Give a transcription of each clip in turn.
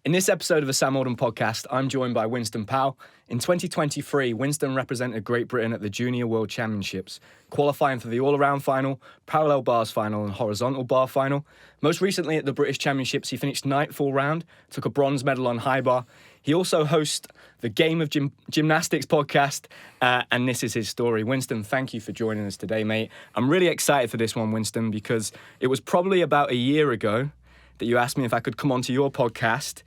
In this episode of the Sam Oldham podcast, I'm joined by Winston Powell. In 2023, Winston represented Great Britain at the Junior World Championships, qualifying for the all-around final, parallel bars final and horizontal bar final. Most recently at the British Championships, he finished ninth all-round, took a bronze medal on high bar. He also hosts the Game of Gymnastics podcast, and this is his story. Winston, thank you for joining us today, mate. I'm really excited for this one, Winston, because it was probably about a year ago that you asked me if I could come onto your podcast.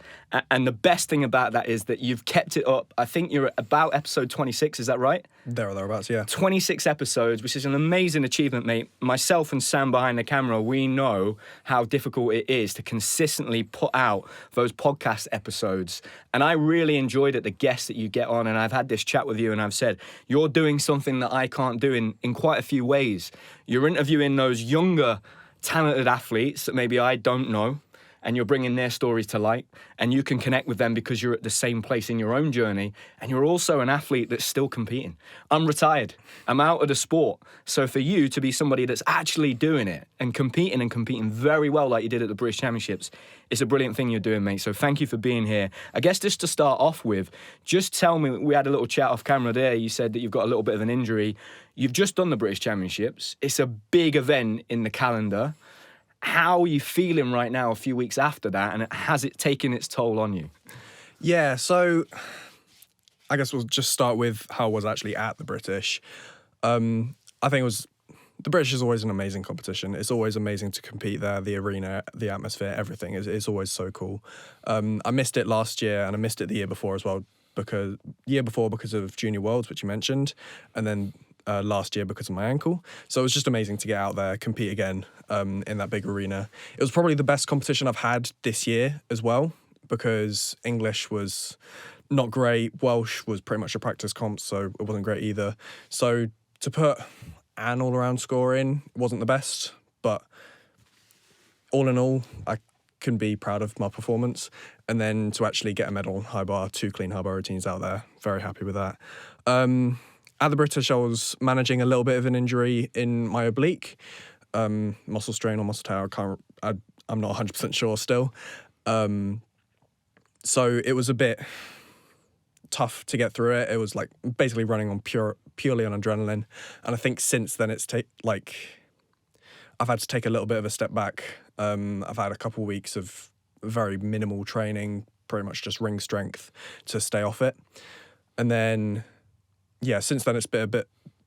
And the best thing about that is that you've kept it up. I think you're at about episode 26, is that right? There or thereabouts, yeah. 26 episodes, which is an amazing achievement, mate. Myself and Sam behind the camera, we know how difficult it is to consistently put out those podcast episodes. And I really enjoyed it, the guests that you get on. And I've had this chat with you and I've said, you're doing something that I can't do in quite a few ways. You're interviewing those younger, talented athletes that maybe I don't know, and you're bringing their stories to light, and you can connect with them because you're at the same place in your own journey, and you're also an athlete that's still competing. I'm retired. I'm out of the sport. So for you to be somebody that's actually doing it and competing very well like you did at the British Championships, it's a brilliant thing you're doing, mate. So thank you for being here. I guess just to start off with, just tell me, we had a little chat off camera there. You said that you've got a little bit of an injury. You've just done the British Championships. It's a big event in the calendar. How are you feeling right now a few weeks after that, and has it taken its toll on you? Yeah, so I guess we'll just start with how I was actually at the British. I think the British is always an amazing competition. It's always amazing to compete there, the arena, the atmosphere, everything. It's always so cool. I missed it last year, and I missed it the year before as well, because of Junior Worlds, which you mentioned, and then last year because of my ankle. So it was just amazing to get out there, compete again in that big arena. It was probably the best competition I've had this year as well, because English was not great. Welsh was pretty much a practice comp, so it wasn't great either. So to put an all-around score in wasn't the best, but all in all, I can be proud of my performance. And then to actually get a medal on high bar, 2 clean high bar routines out there, very happy with that. At the British, I was managing a little bit of an injury in my oblique, muscle strain or muscle tear. I'm not 100% sure still. So it was a bit tough to get through it. It was like basically running on purely on adrenaline. And I think since then I've had to take a little bit of a step back. I've had a couple of weeks of very minimal training, pretty much just ring strength to stay off it. And then yeah, since then it's been a bit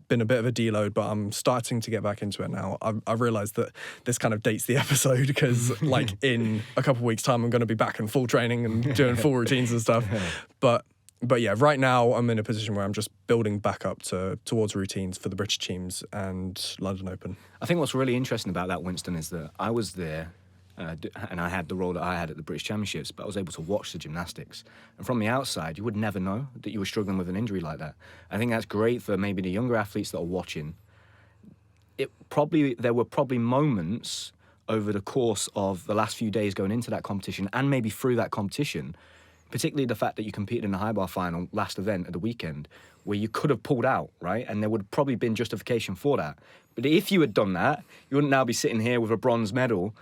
of a deload, but I'm starting to get back into it now. I realised that this kind of dates the episode because, like, in a couple of weeks' time, I'm going to be back in full training and doing full routines and stuff. But yeah, right now I'm in a position where I'm just building back up towards routines for the British teams and London Open. I think what's really interesting about that, Winston, is that I was there. And I had the role that I had at the British Championships, but I was able to watch the gymnastics. And from the outside, you would never know that you were struggling with an injury like that. I think that's great for maybe the younger athletes that are watching. There were probably moments over the course of the last few days going into that competition and maybe through that competition, particularly the fact that you competed in the high bar final last event at the weekend, where you could have pulled out, right? And there would have probably been justification for that. But if you had done that, you wouldn't now be sitting here with a bronze medal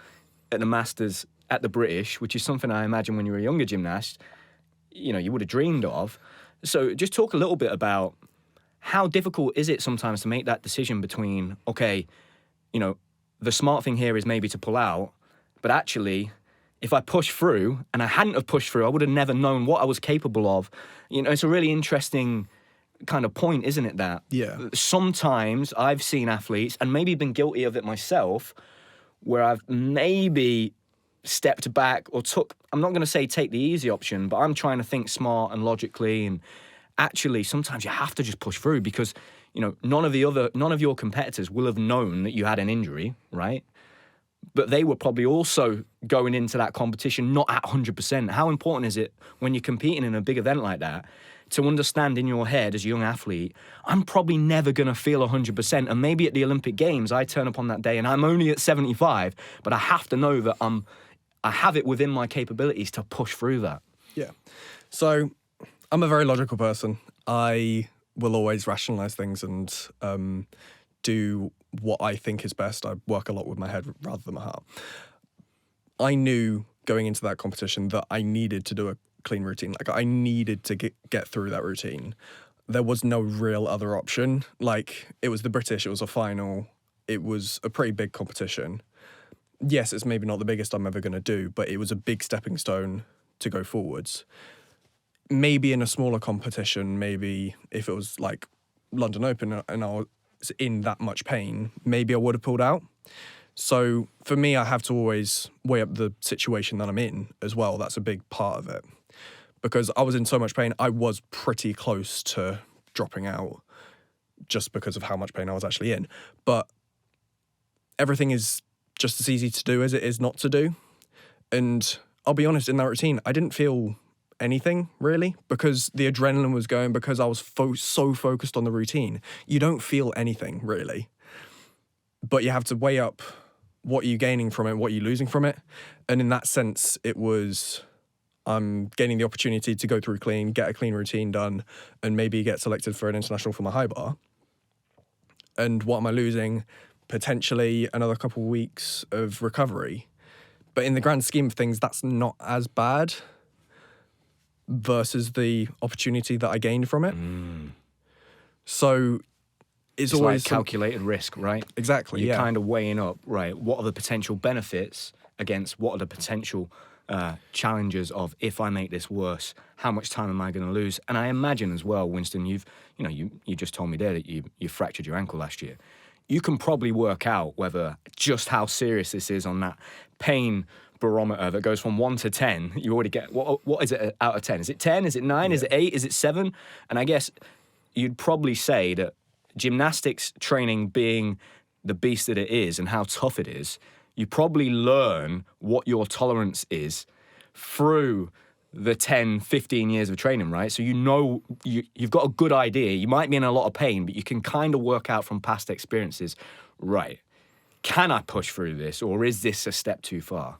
at the Masters at the British, which is something I imagine when you were a younger gymnast, you would have dreamed of. So just talk a little bit about how difficult is it sometimes to make that decision between, okay, the smart thing here is maybe to pull out, but actually, if I push through, and I hadn't have pushed through, I would have never known what I was capable of. It's a really interesting kind of point, isn't it, that? Yeah. Sometimes I've seen athletes, and maybe been guilty of it myself, where I've maybe stepped back or I'm not going to say take the easy option, but I'm trying to think smart and logically. And actually, sometimes you have to just push through because, none of your competitors will have known that you had an injury, right? But they were probably also going into that competition not at 100%. How important is it when you're competing in a big event like that to understand in your head as a young athlete, I'm probably never going to feel 100%. And maybe at the Olympic Games, I turn up on that day and I'm only at 75, but I have to know that I have it within my capabilities to push through that. Yeah. So I'm a very logical person. I will always rationalize things and do what I think is best. I work a lot with my head rather than my heart. I knew going into that competition that I needed to do a clean routine. Like, I needed to get through that routine. There was no real other option. Like, it was the British, it was a final, it was a pretty big competition. Yes, it's maybe not the biggest I'm ever going to do, but it was a big stepping stone to go forwards. Maybe in a smaller competition, maybe if it was like London Open and I was in that much pain, maybe I would have pulled out. So for me, I have to always weigh up the situation that I'm in as well. That's a big part of it. Because I was in so much pain, I was pretty close to dropping out just because of how much pain I was actually in. But everything is just as easy to do as it is not to do. And I'll be honest, in that routine, I didn't feel anything really because the adrenaline was going, because I was so focused on the routine. You don't feel anything really. But you have to weigh up what you're gaining from it, what you're losing from it. And in that sense, it was, I'm gaining the opportunity to go through clean, get a clean routine done, and maybe get selected for an international for my high bar. And what am I losing? Potentially another couple of weeks of recovery. But in the grand scheme of things, that's not as bad versus the opportunity that I gained from it. So it's always like calculated risk, right? Exactly, You're yeah. kind of weighing up, right, what are the potential benefits against what are the potential challenges of, if I make this worse, how much time am I going to lose? And I imagine as well, Winston, you just told me there that you fractured your ankle last year. You can probably work out whether just how serious this is on that pain barometer that goes from 1 to 10. You already get, what is it out of 10? Is it 10? Is it 9? Yeah. Is it 8? Is it 7? And I guess you'd probably say that gymnastics training being the beast that it is and how tough it is, you probably learn what your tolerance is through the 10, 15 years of training, right? So you've got a good idea. You might be in a lot of pain, but you can kind of work out from past experiences, right, can I push through this, or is this a step too far?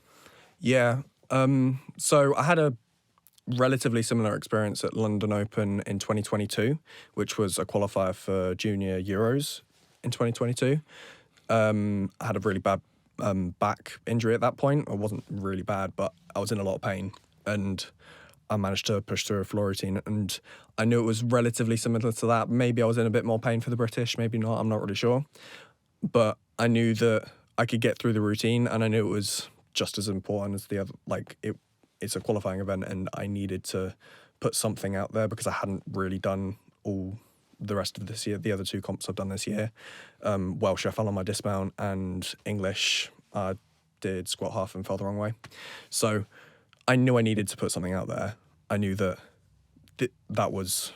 Yeah. So I had a relatively similar experience at London Open in 2022, which was a qualifier for Junior Euros in 2022. I had a really bad back injury at that point. It wasn't really bad, but I was in a lot of pain, and I managed to push through a floor routine, and I knew it was relatively similar to that. Maybe I was in a bit more pain for the British, maybe not, I'm not really sure. But I knew that I could get through the routine, and I knew it was just as important as the other. Like, it's a qualifying event, and I needed to put something out there because I hadn't really done all the rest of this year. The other two comps I've done this year, Welsh I fell on my dismount, and English I did squat half and fell the wrong way. So I knew I needed to put something out there. I knew that that was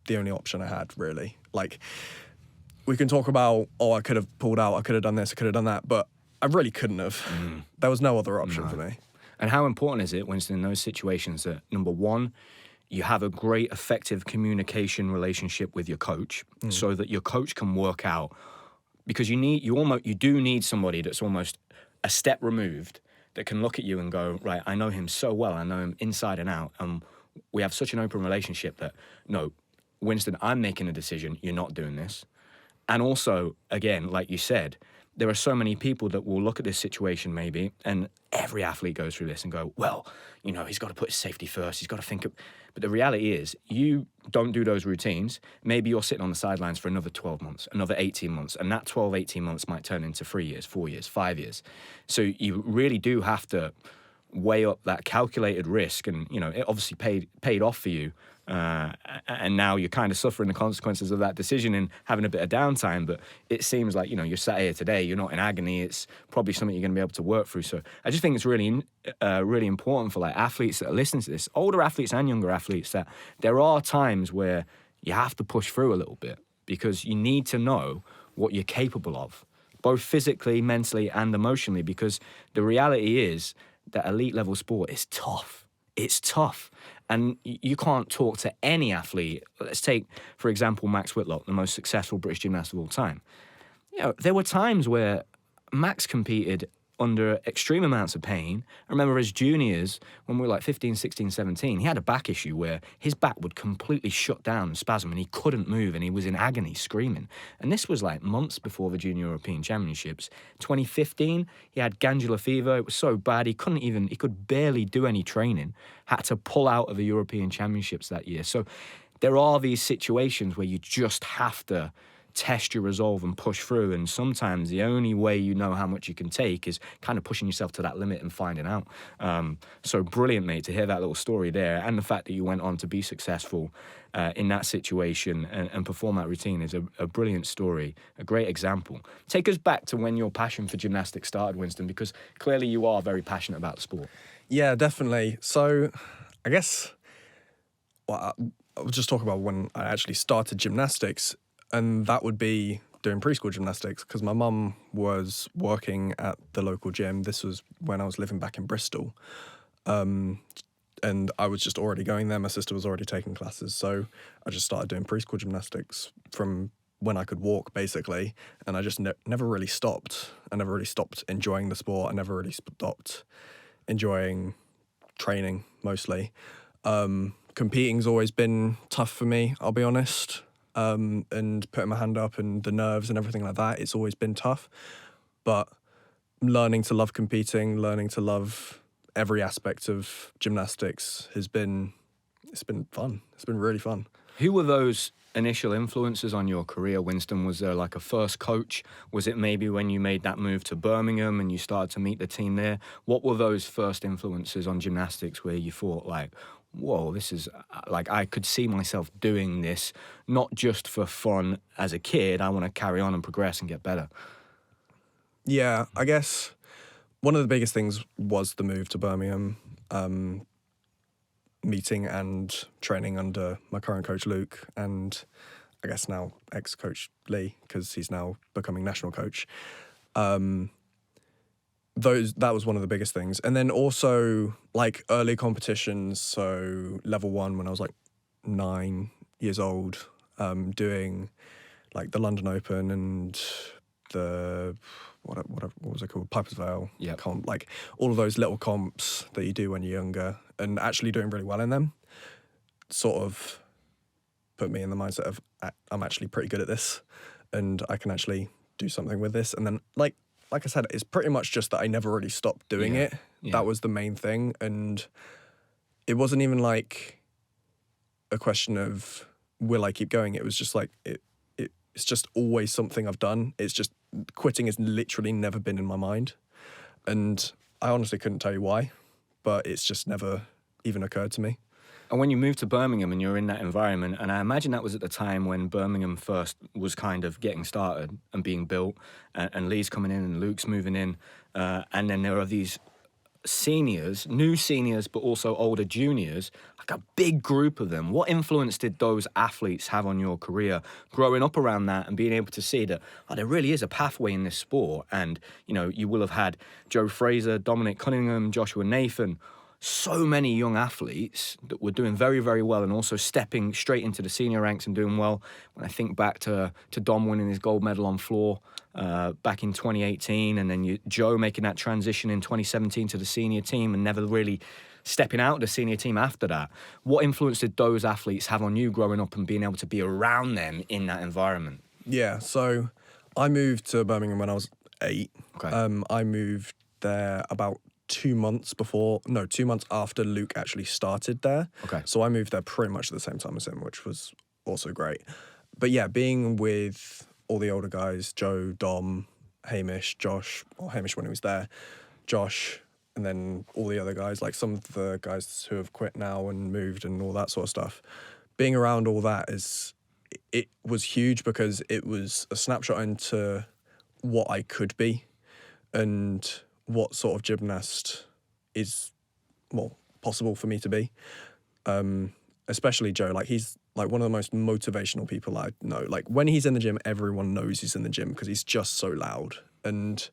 the only option I had, really. Like, we can talk about, I could have pulled out, I could have done this, I could have done that, but I really couldn't have. There was no other option for me. And how important is it, Winston, in those situations that, number one, you have a great, effective communication relationship with your coach so that your coach can work out, because you do need somebody that's almost a step removed that can look at you and go, right, I know him so well, I know him inside and out, and we have such an open relationship that, no, Winston, I'm making a decision, you're not doing this. And also, again, like you said, there are so many people that will look at this situation maybe, and every athlete goes through this and go, well, he's got to put his safety first, he's got to think of... But the reality is, you don't do those routines, maybe you're sitting on the sidelines for another 12 months, another 18 months, and that 12, 18 months might turn into 3 years, 4 years, 5 years. So you really do have to weigh up that calculated risk, and, it obviously paid off for you, and now you're kind of suffering the consequences of that decision and having a bit of downtime. But it seems like, you're sat here today, you're not in agony. It's probably something you're going to be able to work through. So I just think it's really, really important for like athletes that are listening to this, older athletes and younger athletes, that there are times where you have to push through a little bit because you need to know what you're capable of, both physically, mentally, and emotionally, because the reality is that elite level sport is tough. It's tough. And you can't talk to any athlete. Let's take, for example, Max Whitlock, the most successful British gymnast of all time. There were times where Max competed under extreme amounts of pain. I remember as juniors, when we were like 15, 16, 17, he had a back issue where his back would completely shut down and spasm and he couldn't move and he was in agony screaming. And this was like months before the Junior European Championships. 2015, he had glandular fever. It was so bad he could barely do any training. Had to pull out of the European Championships that year. So there are these situations where you just have to test your resolve and push through, and sometimes the only way you know how much you can take is kind of pushing yourself to that limit and finding out. So brilliant, mate, to hear that little story there, and the fact that you went on to be successful in that situation and perform that routine is a brilliant story, a great example. Take us back to when your passion for gymnastics started, Winston, because clearly you are very passionate about the sport. Yeah, definitely. So I guess I'll just talk about when I actually started gymnastics. And that would be doing preschool gymnastics because my mum was working at the local gym. This was when I was living back in Bristol. And I was just already going there. My sister was already taking classes. So I just started doing preschool gymnastics from when I could walk, basically. And I just never really stopped. I never really stopped enjoying the sport. I never really stopped enjoying training, mostly. Competing's always been tough for me, I'll be honest. And putting my hand up and the nerves and everything like that, it's always been tough. But learning to love competing, learning to love every aspect of gymnastics it's been fun. It's been really fun. Who were those initial influences on your career, Winston? Was there like a first coach? Was it maybe when you made that move to Birmingham and you started to meet the team there? What were those first influences on gymnastics where you thought like, whoa, this is like, I could see myself doing this, not just for fun as a kid, I want to carry on and progress and get better? Yeah, I guess one of the biggest things was the move to Birmingham, meeting and training under my current coach, Luke, and I guess now ex-coach Lee, because he's now becoming national coach. That was one of the biggest things. And then also like early competitions, so level 1 when I was like 9 years old, doing like the London Open and the what was it called, Piper's Vale comp, like all of those little comps that you do when you're younger, and actually doing really well in them sort of put me in the mindset of I'm actually pretty good at this and I can actually do something with this. And then like I said, it's pretty much just that I never really stopped doing it. Yeah. That was the main thing. And it wasn't even like a question of will I keep going? It was just like, it's just always something I've done. It's just quitting has literally never been in my mind. And I honestly couldn't tell you why, but it's just never even occurred to me. And when you moved to Birmingham and you're in that environment, and I imagine that was at the time when Birmingham first was kind of getting started and being built, and Lee's coming in and Luke's moving in, and then there are these seniors, new seniors, but also older juniors, like a big group of them. What influence did those athletes have on your career growing up around that and being able to see that, there really is a pathway in this sport? And, you will have had Joe Fraser, Dominic Cunningham, Joshua Nathan, so many young athletes that were doing very, very well and also stepping straight into the senior ranks and doing well. When I think back to Dom winning his gold medal on floor back in 2018, and then Joe making that transition in 2017 to the senior team and never really stepping out of the senior team after that. What influence did those athletes have on you growing up and being able to be around them in that environment? Yeah, so I moved to Birmingham when I was 8. Okay. I moved there about 2 months after Luke actually started there. Okay. So I moved there pretty much at the same time as him, which was also great. But yeah, being with all the older guys, Joe, Dom, Hamish, Josh, or Hamish when he was there, Josh, and then all the other guys, like some of the guys who have quit now and moved and all that sort of stuff. Being around all that it was huge because it was a snapshot into what I could be and what sort of gymnast is possible for me to be. Especially Joe, like he's like one of the most motivational people I know. Like when he's in the gym, everyone knows he's in the gym because he's just so loud. And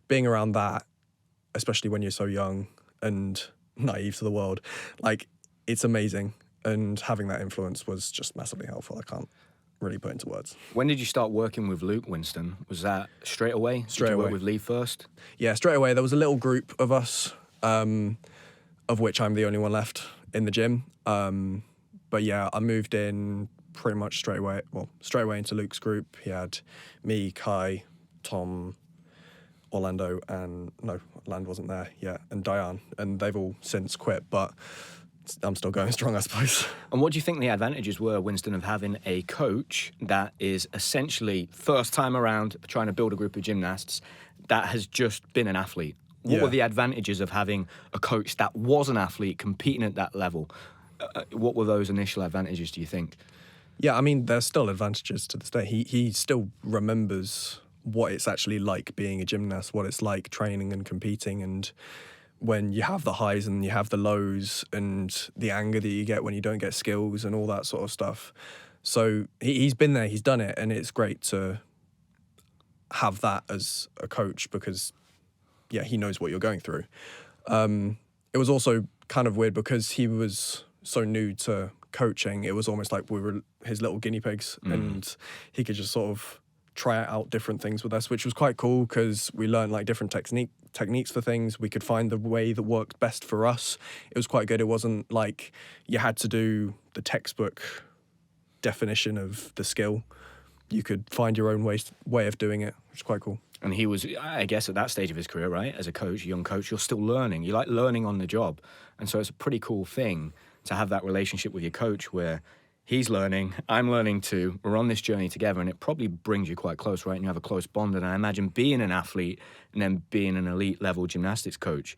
being around that, especially when you're so young and naive to the world, like it's amazing. And having that influence was just massively helpful. really put into words. When did you start working with Luke, Winston? Was that straight away? Straight did you away. work with Lee first? Yeah, straight away. There was a little group of us, of which I'm the only one left in the gym. But yeah, I moved in pretty much straight away into Luke's group. He had me, Kai, Tom, Orlando, and no, Orlando wasn't there yet, and Diane, and they've all since quit, but I'm still going strong, I suppose. And what do you think the advantages were, Winston, of having a coach that is essentially first time around trying to build a group of gymnasts that has just been an athlete? What were the advantages of having a coach that was an athlete competing at that level? What were those initial advantages, do you think? Yeah, I mean, there's still advantages to this day. He still remembers what it's actually like being a gymnast, what it's like training and competing, and when you have the highs and you have the lows and the anger that you get when you don't get skills and all that sort of stuff. So he's been there, he's done it, and it's great to have that as a coach because, yeah, he knows what you're going through. It was also kind of weird because he was so new to coaching. It was almost like we were his little guinea pigs, and he could just sort of try out different things with us, which was quite cool because we learned like different techniques for things. We could find the way that worked best for us. It was quite good. It wasn't like you had to do the textbook definition of the skill. You could find your own way of doing it, which is quite cool. And he was, I guess, at that stage of his career, right? As a coach, a young coach, you're still learning. You like learning on the job. And so it's a pretty cool thing to have that relationship with your coach where he's learning, I'm learning too, we're on this journey together, and it probably brings you quite close, right? And you have a close bond. And I imagine being an athlete and then being an elite level gymnastics coach,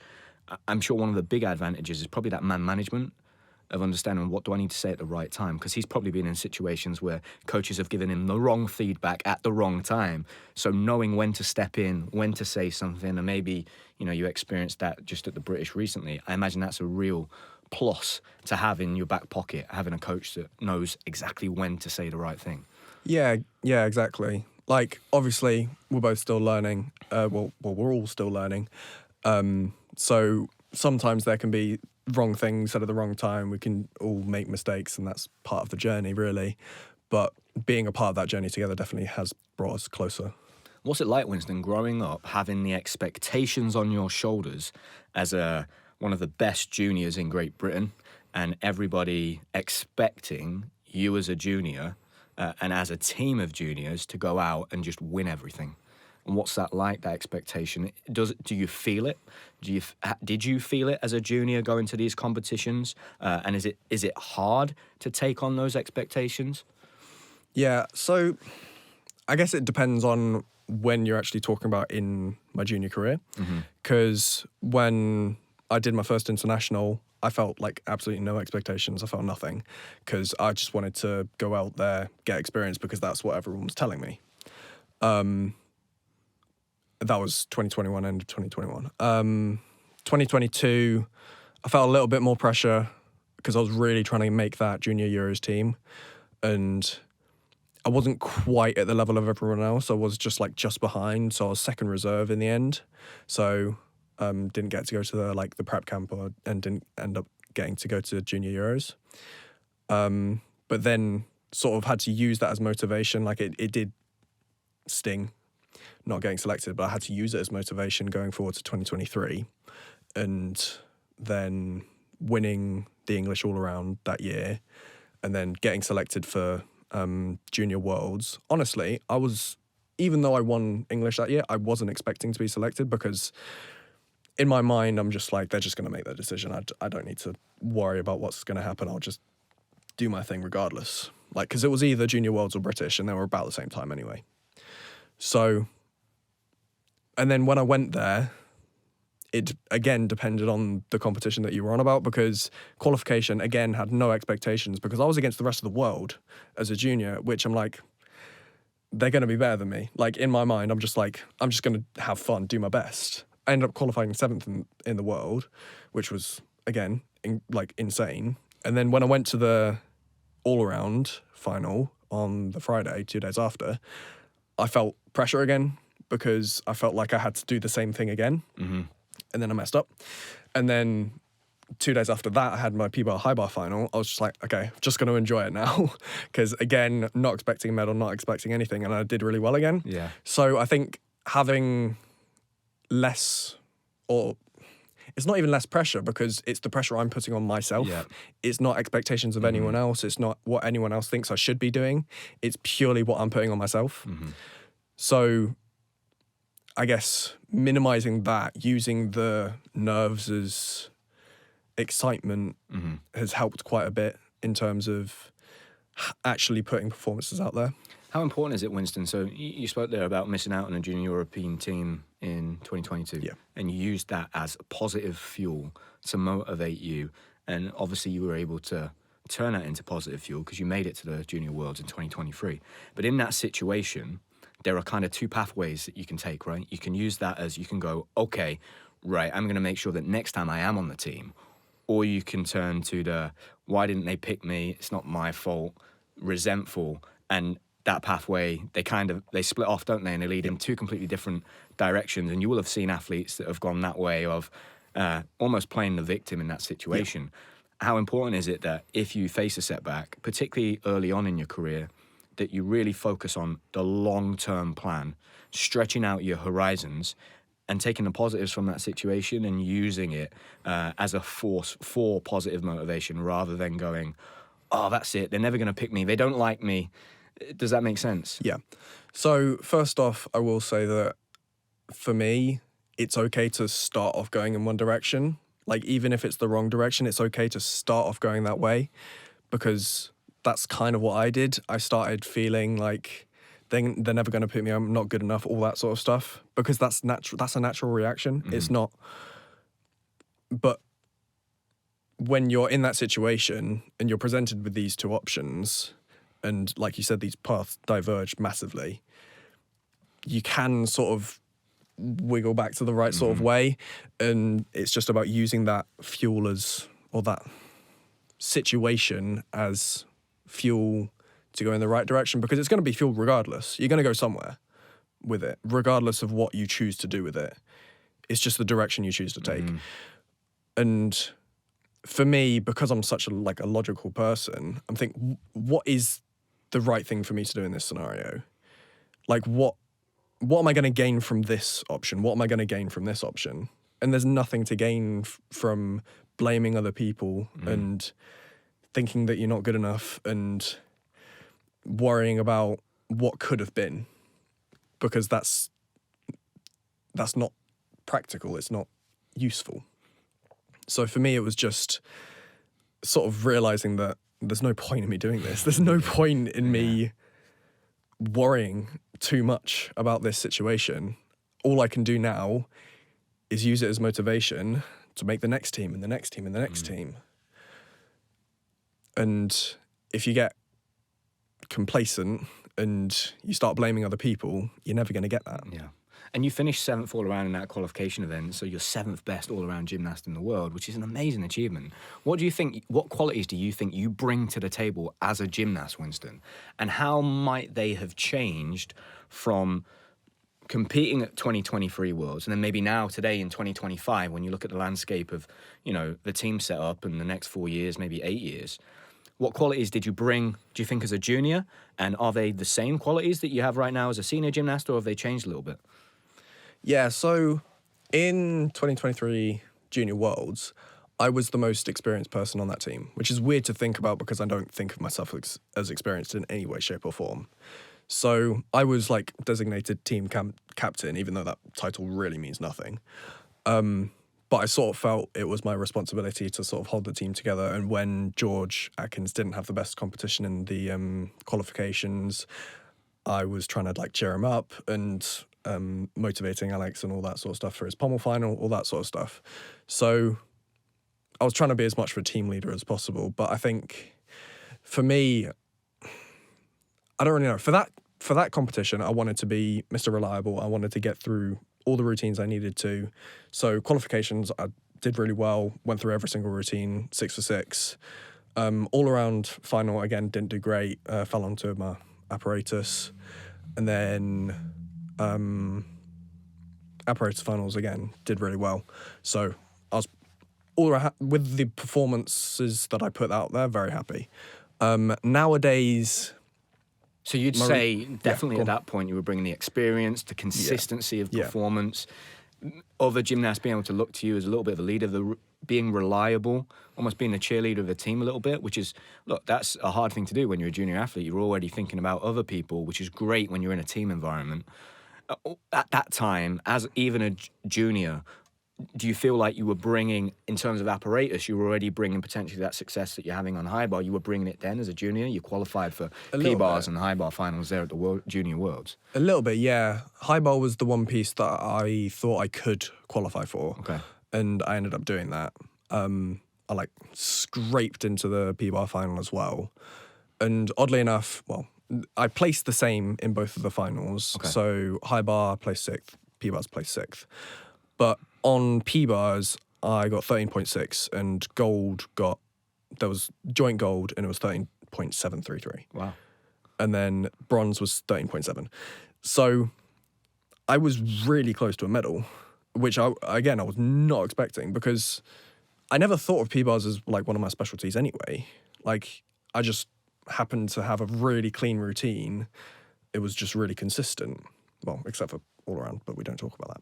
I'm sure one of the big advantages is probably that man management of understanding what do I need to say at the right time, because he's probably been in situations where coaches have given him the wrong feedback at the wrong time. So knowing when to step in, when to say something, and maybe, you know, you experienced that just at the British recently. I imagine that's a real plus to have in your back pocket, having a coach that knows exactly when to say the right thing. Yeah, exactly. Like, obviously, we're both still learning. Well, we're all still learning. So sometimes there can be wrong things said at the wrong time. We can all make mistakes, and that's part of the journey, really. But being a part of that journey together definitely has brought us closer. What's it like, Winston, growing up, having the expectations on your shoulders as one of the best juniors in Great Britain, and everybody expecting you as a junior and as a team of juniors to go out and just win everything? And what's that like, that expectation? Do you feel it? Did you feel it as a junior going to these competitions? And is it hard to take on those expectations? Yeah, so I guess it depends on when you're actually talking about in my junior career. Because when I did my first international, I felt like absolutely no expectations. I felt nothing because I just wanted to go out there, get experience because that's what everyone was telling me. That was 2021, end of 2021. 2022, I felt a little bit more pressure because I was really trying to make that junior Euros team. And I wasn't quite at the level of everyone else. I was just behind. So I was second reserve in the end. So didn't get to go to the prep camp and didn't end up getting to go to junior Euros. But then sort of had to use that as motivation. Like it did sting not getting selected, but I had to use it as motivation going forward to 2023. And then winning the English all-around that year and then getting selected for Junior Worlds. Honestly, even though I won English that year, I wasn't expecting to be selected because in my mind, I'm just like, they're just going to make their decision. I don't need to worry about what's going to happen. I'll just do my thing regardless. Like, because it was either Junior Worlds or British, and they were about the same time anyway. So, and then when I went there, it again depended on the competition that you were on about, because qualification, again, had no expectations because I was against the rest of the world as a junior, which I'm like, they're going to be better than me. Like, in my mind, I'm just going to have fun, do my best. I ended up qualifying 7th in the world, which was, again, insane. And then when I went to the all-around final on the Friday, 2 days after, I felt pressure again because I felt like I had to do the same thing again. Mm-hmm. And then I messed up. And then 2 days after that, I had my P-bar high bar final. I was just like, okay, just going to enjoy it now. Because again, not expecting a medal, not expecting anything. And I did really well again. Yeah. So I think having less, or it's not even less pressure, because it's the pressure I'm putting on myself. Yeah. It's not expectations of anyone else. It's not what anyone else thinks I should be doing. It's purely what I'm putting on myself. So I guess minimizing that, using the nerves as excitement has helped quite a bit in terms of actually putting performances out there. How important is it, Winston? So you spoke there about missing out on a junior European team in 2022. Yeah. And you used that as positive fuel to motivate you. And obviously you were able to turn that into positive fuel because you made it to the Junior Worlds in 2023. But in that situation, there are kind of two pathways that you can take, right? You can use that as, you can go, okay, right, I'm going to make sure that next time I am on the team. Or you can turn to the, why didn't they pick me? It's not my fault, resentful. And that pathway, they split off, don't they? And they lead in two completely different directions. And you will have seen athletes that have gone that way of almost playing the victim in that situation. Yeah. How important is it that if you face a setback, particularly early on in your career, that you really focus on the long-term plan, stretching out your horizons and taking the positives from that situation and using it as a force for positive motivation rather than going, oh, that's it, they're never going to pick me, they don't like me. Does that make sense? Yeah. So first off, I will say that for me, it's okay to start off going in one direction. Like, even if it's the wrong direction, it's okay to start off going that way, because that's kind of what I did. I started feeling like they're never going to pick me, I'm not good enough, all that sort of stuff, because that's natural. That's a natural reaction. It's not. But when you're in that situation and you're presented with these two options, and like you said, these paths diverge massively, you can sort of wiggle back to the right sort of way. And it's just about using that fuel as, or that situation as fuel to go in the right direction, because it's going to be fuel regardless. You're going to go somewhere with it, regardless of what you choose to do with it. It's just the direction you choose to take. And for me, because I'm such a logical person, I'm thinking, what is the right thing for me to do in this scenario? Like, what am I going to gain from this option? What am I going to gain from this option? And there's nothing to gain from blaming other people and thinking that you're not good enough and worrying about what could have been, because that's not practical. It's not useful. So for me, it was just sort of realizing that there's no point in me doing this. There's no point in me worrying too much about this situation. All I can do now is use it as motivation to make the next team and the next team and the next team. And if you get complacent and you start blaming other people, you're never going to get that. Yeah. And you finished 7th all around in that qualification event, so you're 7th best all around gymnast in the world, which is an amazing achievement. What qualities do you think you bring to the table as a gymnast, Winston? And how might they have changed from competing at 2023 Worlds and then maybe now today in 2025, when you look at the landscape of, the team set up in the next 4 years, maybe 8 years? What qualities did you bring, do you think, as a junior? And are they the same qualities that you have right now as a senior gymnast, or have they changed a little bit? Yeah, so in 2023 Junior Worlds, I was the most experienced person on that team, which is weird to think about because I don't think of myself as experienced in any way, shape or form. So I was designated team captain, even though that title really means nothing. But I sort of felt it was my responsibility to sort of hold the team together. And when George Atkins didn't have the best competition in the qualifications, I was trying to cheer him up and motivating Alex and all that sort of stuff for his pommel final, all that sort of stuff. So I was trying to be as much of a team leader as possible. But I think for me, I don't really know. For that competition, I wanted to be Mr. Reliable. I wanted to get through all the routines I needed to. So qualifications, I did really well, went through every single routine, 6 for 6. All around final, again, didn't do great, fell onto my apparatus. And then apparatus finals, again, did really well. So I was with the performances that I put out there, very happy. Nowadays, So you'd say definitely go at on. that point you were bringing the experience, the consistency of Yeah. performance, other gymnasts being able to look to you as a little bit of a leader, being reliable, almost being the cheerleader of the team a little bit, which is, look, that's a hard thing to do when you're a junior athlete. You're already thinking about other people, which is great when you're in a team environment. At that time, as even a junior, do you feel like you were bringing, in terms of apparatus, you were already bringing potentially that success that you're having on high bar? You were bringing it then as a junior? You qualified for little P-bars bit. and high bar finals there at the Junior Worlds? A little bit, yeah. High bar was the one piece that I thought I could qualify for. Okay. And I ended up doing that. I like scraped into the P-bar final as well. And oddly enough, well, I placed the same in both of the finals. Okay. So high bar placed 6th, P-bars placed 6th. But on P-bars, I got 13.6 and there was joint gold and it was 13.733. Wow. And then bronze was 13.7. So I was really close to a medal, which I was not expecting because I never thought of P-bars as like one of my specialties anyway. Like I just happened to have a really clean routine. It was just really consistent. Well, except for all around, but we don't talk about that.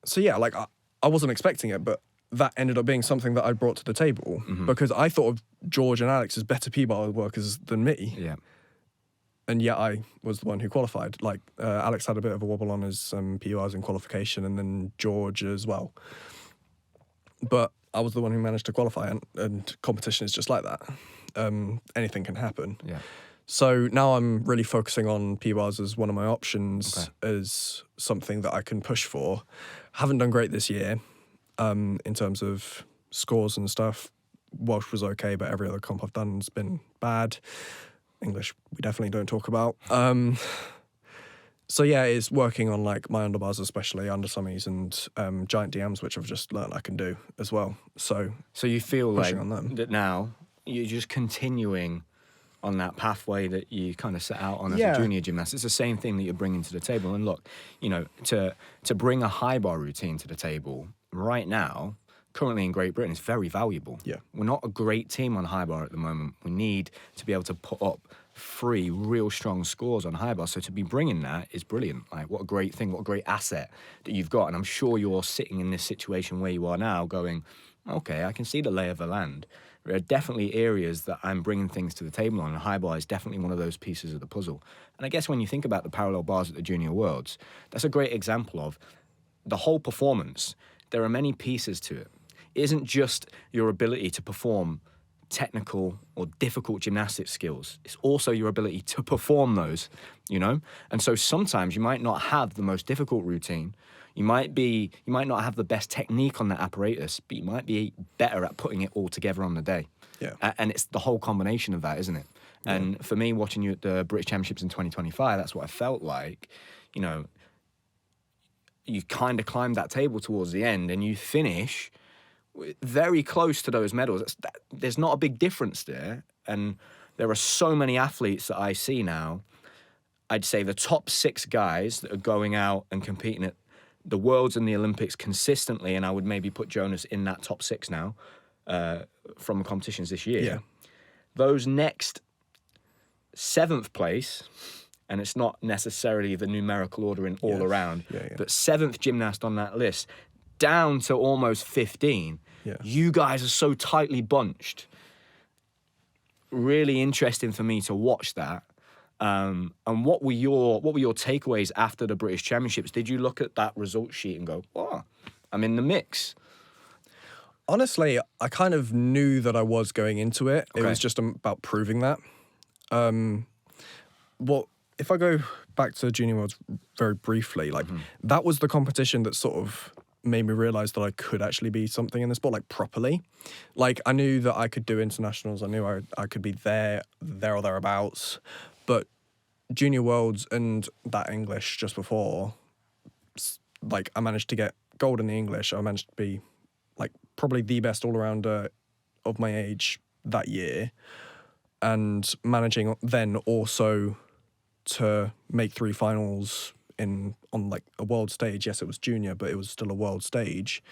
So yeah, like I wasn't expecting it, but that ended up being something that I brought to the table because I thought of George and Alex as better P-bar workers than me. Yeah. And yet I was the one who qualified. Like Alex had a bit of a wobble on his P-bars in qualification and then George as well. But I was the one who managed to qualify and competition is just like that. Anything can happen. Yeah. So now I'm really focusing on P-bars as one of my options as something that I can push for. Haven't done great this year in terms of scores and stuff. Welsh was okay, but every other comp I've done has been bad. English, we definitely don't talk about. So yeah, it's working on like my underbars, especially under summies and giant DMs, which I've just learned I can do as well. So you feel like pushing on them. that now you're just continuing on that pathway that you kind of set out on as a junior gymnast. It's the same thing that you're bringing to the table. And look, you know, to bring a high bar routine to the table right now, currently in Great Britain, is very valuable. Yeah. We're not a great team on high bar at the moment. We need to be able to put up 3 real strong scores on high bar. So to be bringing that is brilliant. Like, what a great thing, what a great asset that you've got. And I'm sure you're sitting in this situation where you are now going, okay, I can see the lay of the land. There are definitely areas that I'm bringing things to the table on, and high bar is definitely one of those pieces of the puzzle. And I guess when you think about the parallel bars at the Junior Worlds, that's a great example of the whole performance. There are many pieces to it. It isn't just your ability to perform technical or difficult gymnastic skills. It's also your ability to perform those, you know? And so sometimes you might not have the most difficult routine. You might not have the best technique on that apparatus, but you might be better at putting it all together on the day. Yeah. And it's the whole combination of that, isn't it? Yeah. And for me, watching you at the British Championships in 2025, that's what I felt like. You know, you kind of climbed that table towards the end and you finish very close to those medals. There's not a big difference there. And there are so many athletes that I see now. I'd say the top 6 guys that are going out and competing at the Worlds and the Olympics consistently, and I would maybe put Jonas in that top 6 now from competitions this year. Yeah. Those next 7th place, and it's not necessarily the numerical order in all around, but 7th gymnast on that list, down to almost 15. Yeah. You guys are so tightly bunched. Really interesting for me to watch that. And what were your takeaways after the British Championships? Did you look at that result sheet and go, "Oh, I'm in the mix"? Honestly, I kind of knew that I was going into it. Okay. It was just about proving that. Well, if I go back to Junior Worlds very briefly, like that was the competition that sort of made me realise that I could actually be something in the sport, like properly. Like I knew that I could do internationals. I knew I could be there or thereabouts. But Junior Worlds and that English just before, like I managed to get gold in the English. I managed to be like probably the best all-rounder of my age that year. And managing then also to make 3 finals on like a world stage. Yes, it was junior, but it was still a world stage.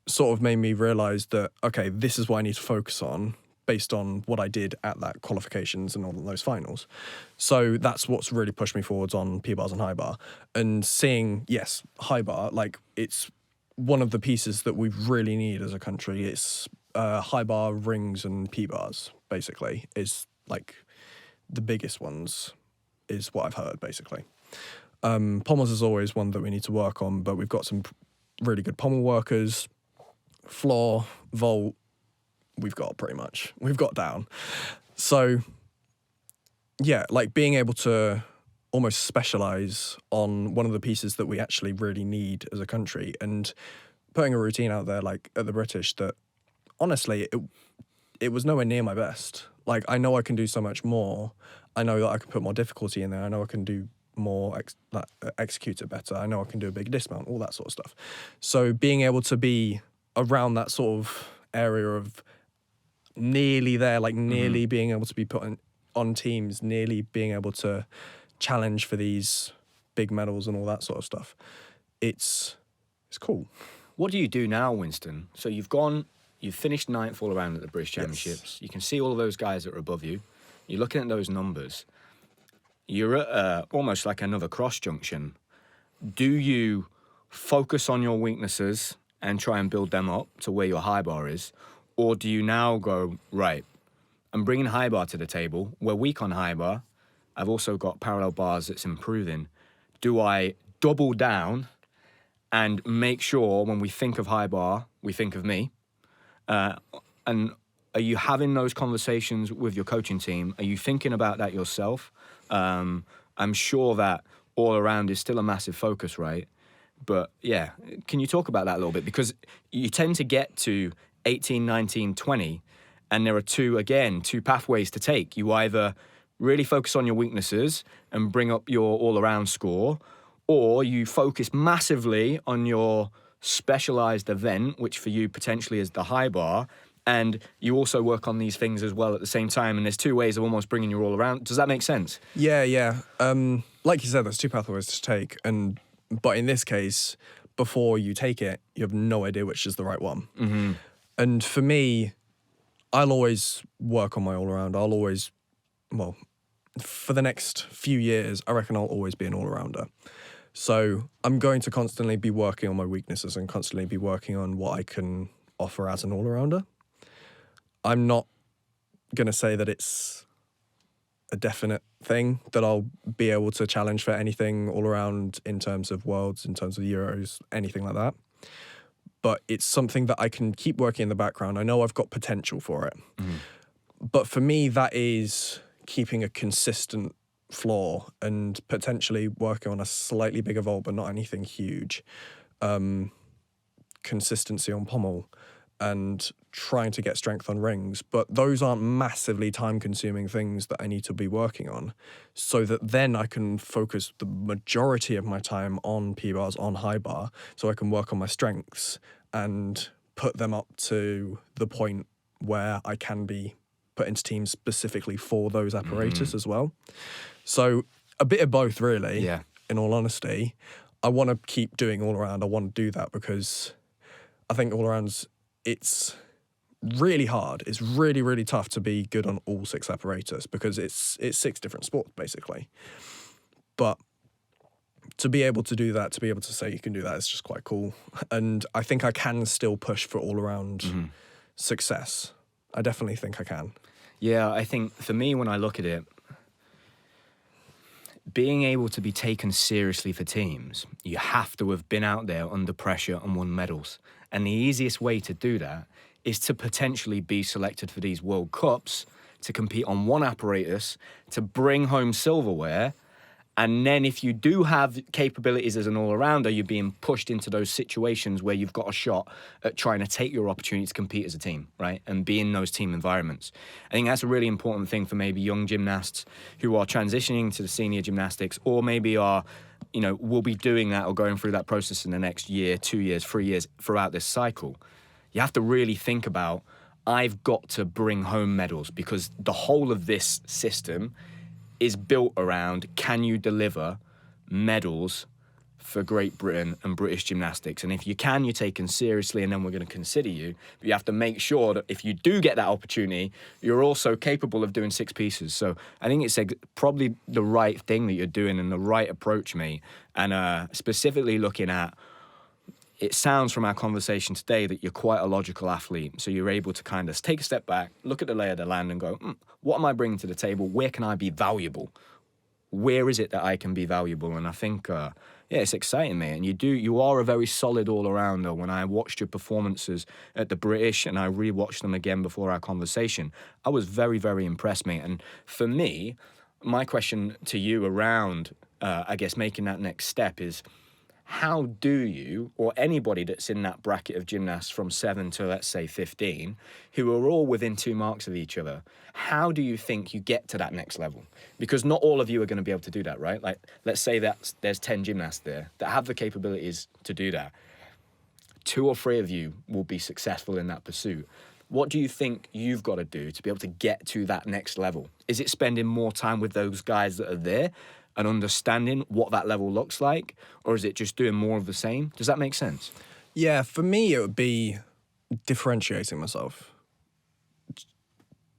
sort of made me realise that, okay, this is what I need to focus on based on what I did at that qualifications and all of those finals. So that's what's really pushed me forwards on P-bars and high bar. And seeing, yes, high bar, like it's one of the pieces that we really need as a country. It's high bar, rings and P-bars, basically, is like the biggest ones, is what I've heard, basically. Pommels is always one that we need to work on, but we've got some really good pommel workers. Floor, vault, we've got down. So, yeah, like being able to almost specialise on one of the pieces that we actually really need as a country, and putting a routine out there like at the British that, honestly, it was nowhere near my best. Like, I know I can do so much more. I know that I can put more difficulty in there. I know I can do more, execute it better. I know I can do a big dismount, all that sort of stuff. So being able to be around that sort of area of nearly there, like nearly being able to be put on teams, nearly being able to challenge for these big medals and all that sort of stuff, it's cool. What do you do now, Winston? So you've finished ninth all around at the British Championships. Yes. You can see all of those guys that are above you. You're looking at those numbers. You're at almost like another cross junction. Do you focus on your weaknesses and try and build them up to where your high bar is? Or do you now go, right, I'm bringing high bar to the table. We're weak on high bar. I've also got parallel bars that's improving. Do I double down and make sure when we think of high bar, we think of me? And are you having those conversations with your coaching team? Are you thinking about that yourself? I'm sure that all around is still a massive focus, right? But yeah, can you talk about that a little bit? Because you tend to get to 18, 19, 20, and there are two pathways to take. You either really focus on your weaknesses and bring up your all-around score, or you focus massively on your specialized event, which for you potentially is the high bar, and you also work on these things as well at the same time, and there's two ways of almost bringing your all-around. Does that make sense? Yeah. Like you said, there's two pathways to take, but in this case, before you take it, you have no idea which is the right one. Mm-hmm. And for me, I'll always work on my all-around. For the next few years, I reckon I'll always be an all-arounder. So I'm going to constantly be working on my weaknesses and constantly be working on what I can offer as an all-arounder. I'm not going to say that it's a definite thing that I'll be able to challenge for anything all around in terms of worlds, in terms of Euros, anything like that. But it's something that I can keep working in the background. I know I've got potential for it. Mm. But for me, that is keeping a consistent floor and potentially working on a slightly bigger vault, but not anything huge. Consistency on pommel and trying to get strength on rings. But those aren't massively time-consuming things that I need to be working on, so that then I can focus the majority of my time on P-bars, on high bar, so I can work on my strengths and put them up to the point where I can be put into teams specifically for those apparatus as well. So a bit of both, really, yeah. In all honesty. I want to keep doing all-around. I want to do that because I think all-arounds, it's really hard. It's really, really tough to be good on all six apparatus because it's six different sports, basically. But to be able to do that, to be able to say you can do that, is just quite cool. And I think I can still push for all-around success. I definitely think I can. Yeah, I think for me, when I look at it, being able to be taken seriously for teams, you have to have been out there under pressure and won medals. And the easiest way to do that is to potentially be selected for these World Cups, to compete on one apparatus, to bring home silverware. And then if you do have capabilities as an all-arounder, you're being pushed into those situations where you've got a shot at trying to take your opportunity to compete as a team, right? And be in those team environments. I think that's a really important thing for maybe young gymnasts who are transitioning to the senior gymnastics, or maybe are, will be doing that or going through that process in the next year, 2 years, 3 years throughout this cycle. You have to really think about, I've got to bring home medals, because the whole of this system is built around, can you deliver medals for Great Britain and British gymnastics. And if you can, you're taken seriously, and then we're going to consider you. But you have to make sure that if you do get that opportunity, you're also capable of doing 6 pieces. So I think it's probably the right thing that you're doing and the right approach, mate. And specifically looking at, it sounds from our conversation today that you're quite a logical athlete. So you're able to kind of take a step back, look at the lay of the land and go, what am I bringing to the table? Where can I be valuable? Where is it that I can be valuable? And I think, it's exciting, mate. And you are a very solid all-arounder. When I watched your performances at the British and I rewatched them again before our conversation, I was very, very impressed, mate. And for me, my question to you around, I guess, making that next step is, how do you, or anybody that's in that bracket of gymnasts from 7 to, let's say, 15, who are all within 2 marks of each other, how do you think you get to that next level? Because not all of you are going to be able to do that, right? Like, let's say that there's 10 gymnasts there that have the capabilities to do that. 2 or 3 of you will be successful in that pursuit. What do you think you've got to do to be able to get to that next level? Is it spending more time with those guys that are there and understanding what that level looks like? Or is it just doing more of the same? Does that make sense? Yeah, for me, it would be differentiating myself.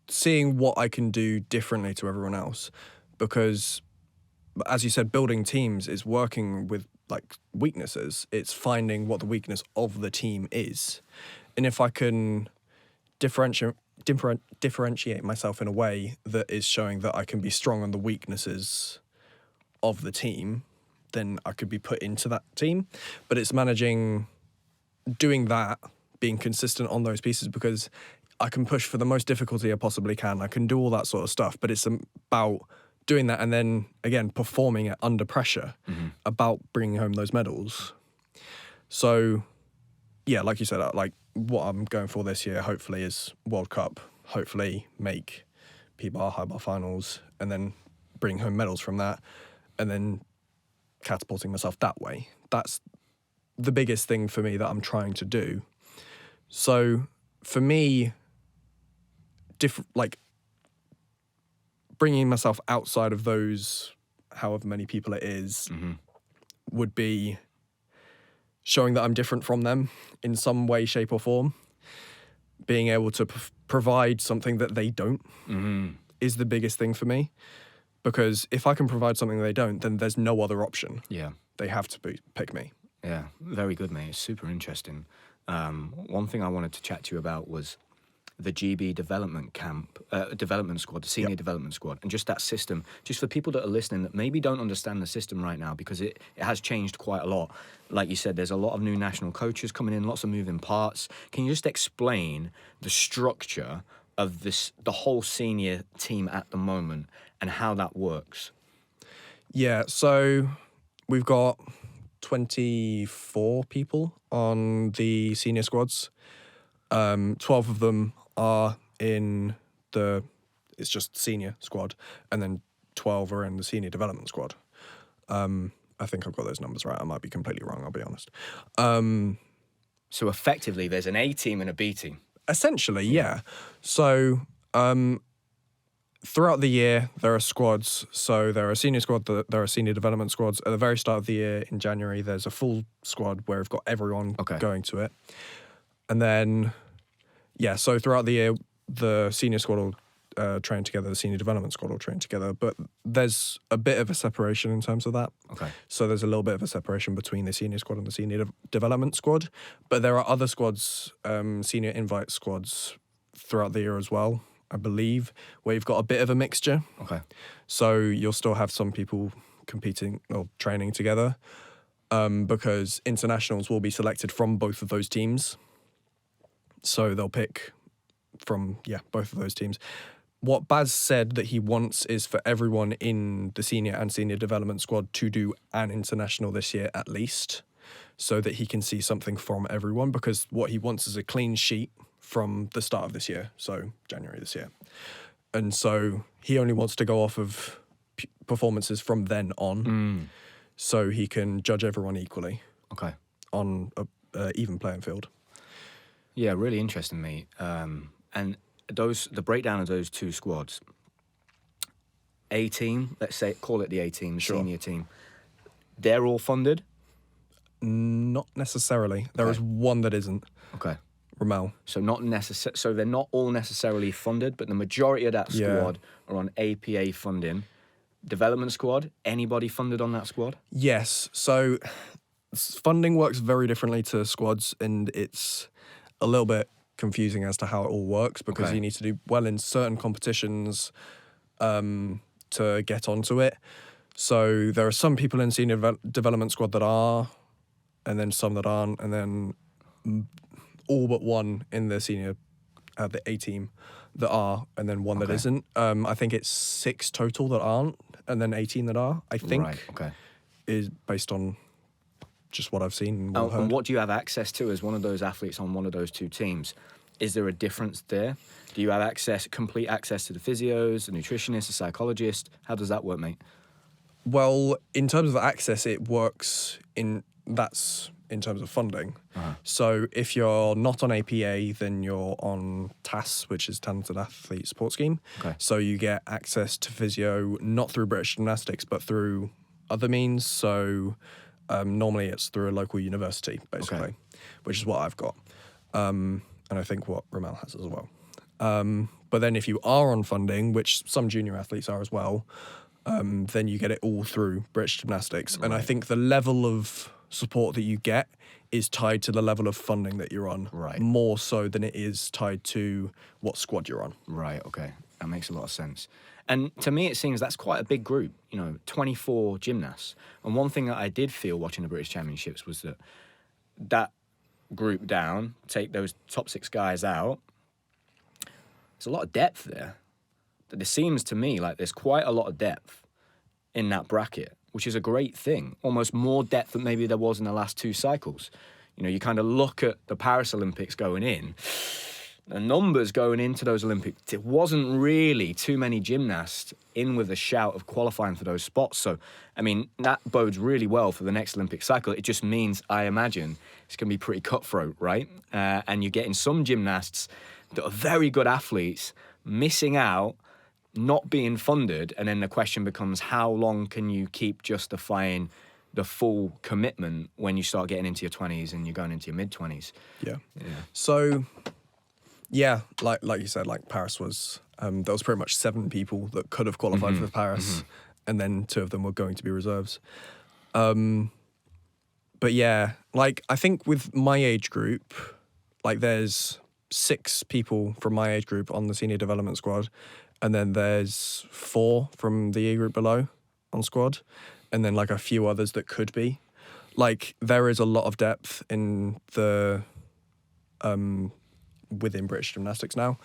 Seeing what I can do differently to everyone else. Because, as you said, building teams is working with, like, weaknesses. It's finding what the weakness of the team is. And if I can differentiate myself in a way that is showing that I can be strong on the weaknesses of the team, then I could be put into that team. But it's doing that, being consistent on those pieces, because I can push for the most difficulty I possibly can. I can do all that sort of stuff, but it's about doing that and then, again, performing it under pressure, about bringing home those medals. So, yeah, like you said, like what I'm going for this year, hopefully, is World Cup. Hopefully make P-bar, high bar finals, and then bring home medals from that, and then catapulting myself that way. That's the biggest thing for me that I'm trying to do. So for me, bringing myself outside of those, however many people it is, would be showing that I'm different from them in some way, shape or form. Being able to provide something that they don't is the biggest thing for me. Because if I can provide something they don't, then there's no other option. Yeah. They have to pick me. Yeah, very good, mate. It's super interesting. One thing I wanted to chat to you about was the GB development squad, the senior development squad, and just that system, just for people that are listening that maybe don't understand the system right now, because it has changed quite a lot. Like you said, there's a lot of new national coaches coming in, lots of moving parts. Can you just explain the structure of the whole senior team at the moment and how that works? Yeah, so we've got 24 people on the senior squads. 12 of them are in it's just senior squad, and then 12 are in the senior development squad. I think I've got those numbers right. I might be completely wrong, I'll be honest. So effectively, there's an A team and a B team. Essentially, yeah. So throughout the year, there are squads. So there are senior squad, there are senior development squads. At the very start of the year, in January, there's a full squad where we've got everyone going to it. And then, so throughout the year, the senior squad will train together, the senior development squad will train together. But there's a bit of a separation in terms of that. Okay. So there's a little bit of a separation between the senior squad and the senior development squad. But there are other squads, senior invite squads throughout the year as well, I believe, where you've got a bit of a mixture. Okay. So you'll still have some people competing or training together, because internationals will be selected from both of those teams. So they'll pick from, both of those teams. What Baz said that he wants is for everyone in the senior and senior development squad to do an international this year at least, so that he can see something from everyone, because what he wants is a clean sheet from the start of this year, so January this year. And so he only wants to go off of performances from then on, so he can judge everyone equally. Okay. On a even playing field. Yeah, really interesting, mate. And the breakdown of those 2 squads, A team, let's say, call it the A team, the senior team, they're all funded? Not necessarily. There is one that isn't. Okay. Ramel. So So they're not all necessarily funded, but the majority of that squad are on APA funding. Development squad, anybody funded on that squad? Yes. So funding works very differently to squads, and it's a little bit confusing as to how it all works because you need to do well in certain competitions to get onto it. So there are some people in senior development squad that are, and then some that aren't, and then all but one in the senior, the A team that are, and then one that isn't. I think it's 6 total that aren't, and then 18 that are, I think. Right, okay. Is based on just what I've seen and what I've heard. And what do you have access to as one of those athletes on one of those two teams? Is there a difference there? Do you have complete access to the physios, the nutritionist, the psychologist? How does that work, mate? Well, in terms of access, it works in terms of funding. So if you're not on APA, then you're on TAS, which is Talented Athlete Support Scheme. Okay. So you get access to physio, not through British Gymnastics, but through other means. So normally it's through a local university, basically, which is what I've got. And I think what Ramel has as well. But then if you are on funding, which some junior athletes are as well, then you get it all through British Gymnastics. Right. And I think the level of support that you get is tied to the level of funding that you're on. Right. More so than it is tied to what squad you're on. Right, okay. That makes a lot of sense. And to me, it seems that's quite a big group, 24 gymnasts. And one thing that I did feel watching the British Championships was that group down, take those top 6 guys out, there's a lot of depth there. There seems to me like there's quite a lot of depth in that bracket, which is a great thing. Almost more depth than maybe there was in the last 2 cycles. You kind of look at the Paris Olympics going in, the numbers going into those Olympics, it wasn't really too many gymnasts in with a shout of qualifying for those spots. So, that bodes really well for the next Olympic cycle. It just means, I imagine, it's going to be pretty cutthroat, right? And you're getting some gymnasts that are very good athletes missing out, not being funded, and then the question becomes, how long can you keep justifying the full commitment when you start getting into your 20s and you're going into your mid-20s? Yeah. So, yeah, like you said, like Paris was, there was pretty much 7 people that could have qualified for Paris, and then 2 of them were going to be reserves. But yeah, like I think with my age group, like there's 6 people from my age group on the senior development squad, and then there's 4 from the year group below on squad, and then like a few others that could be. Like there is a lot of depth in the within British Gymnastics now,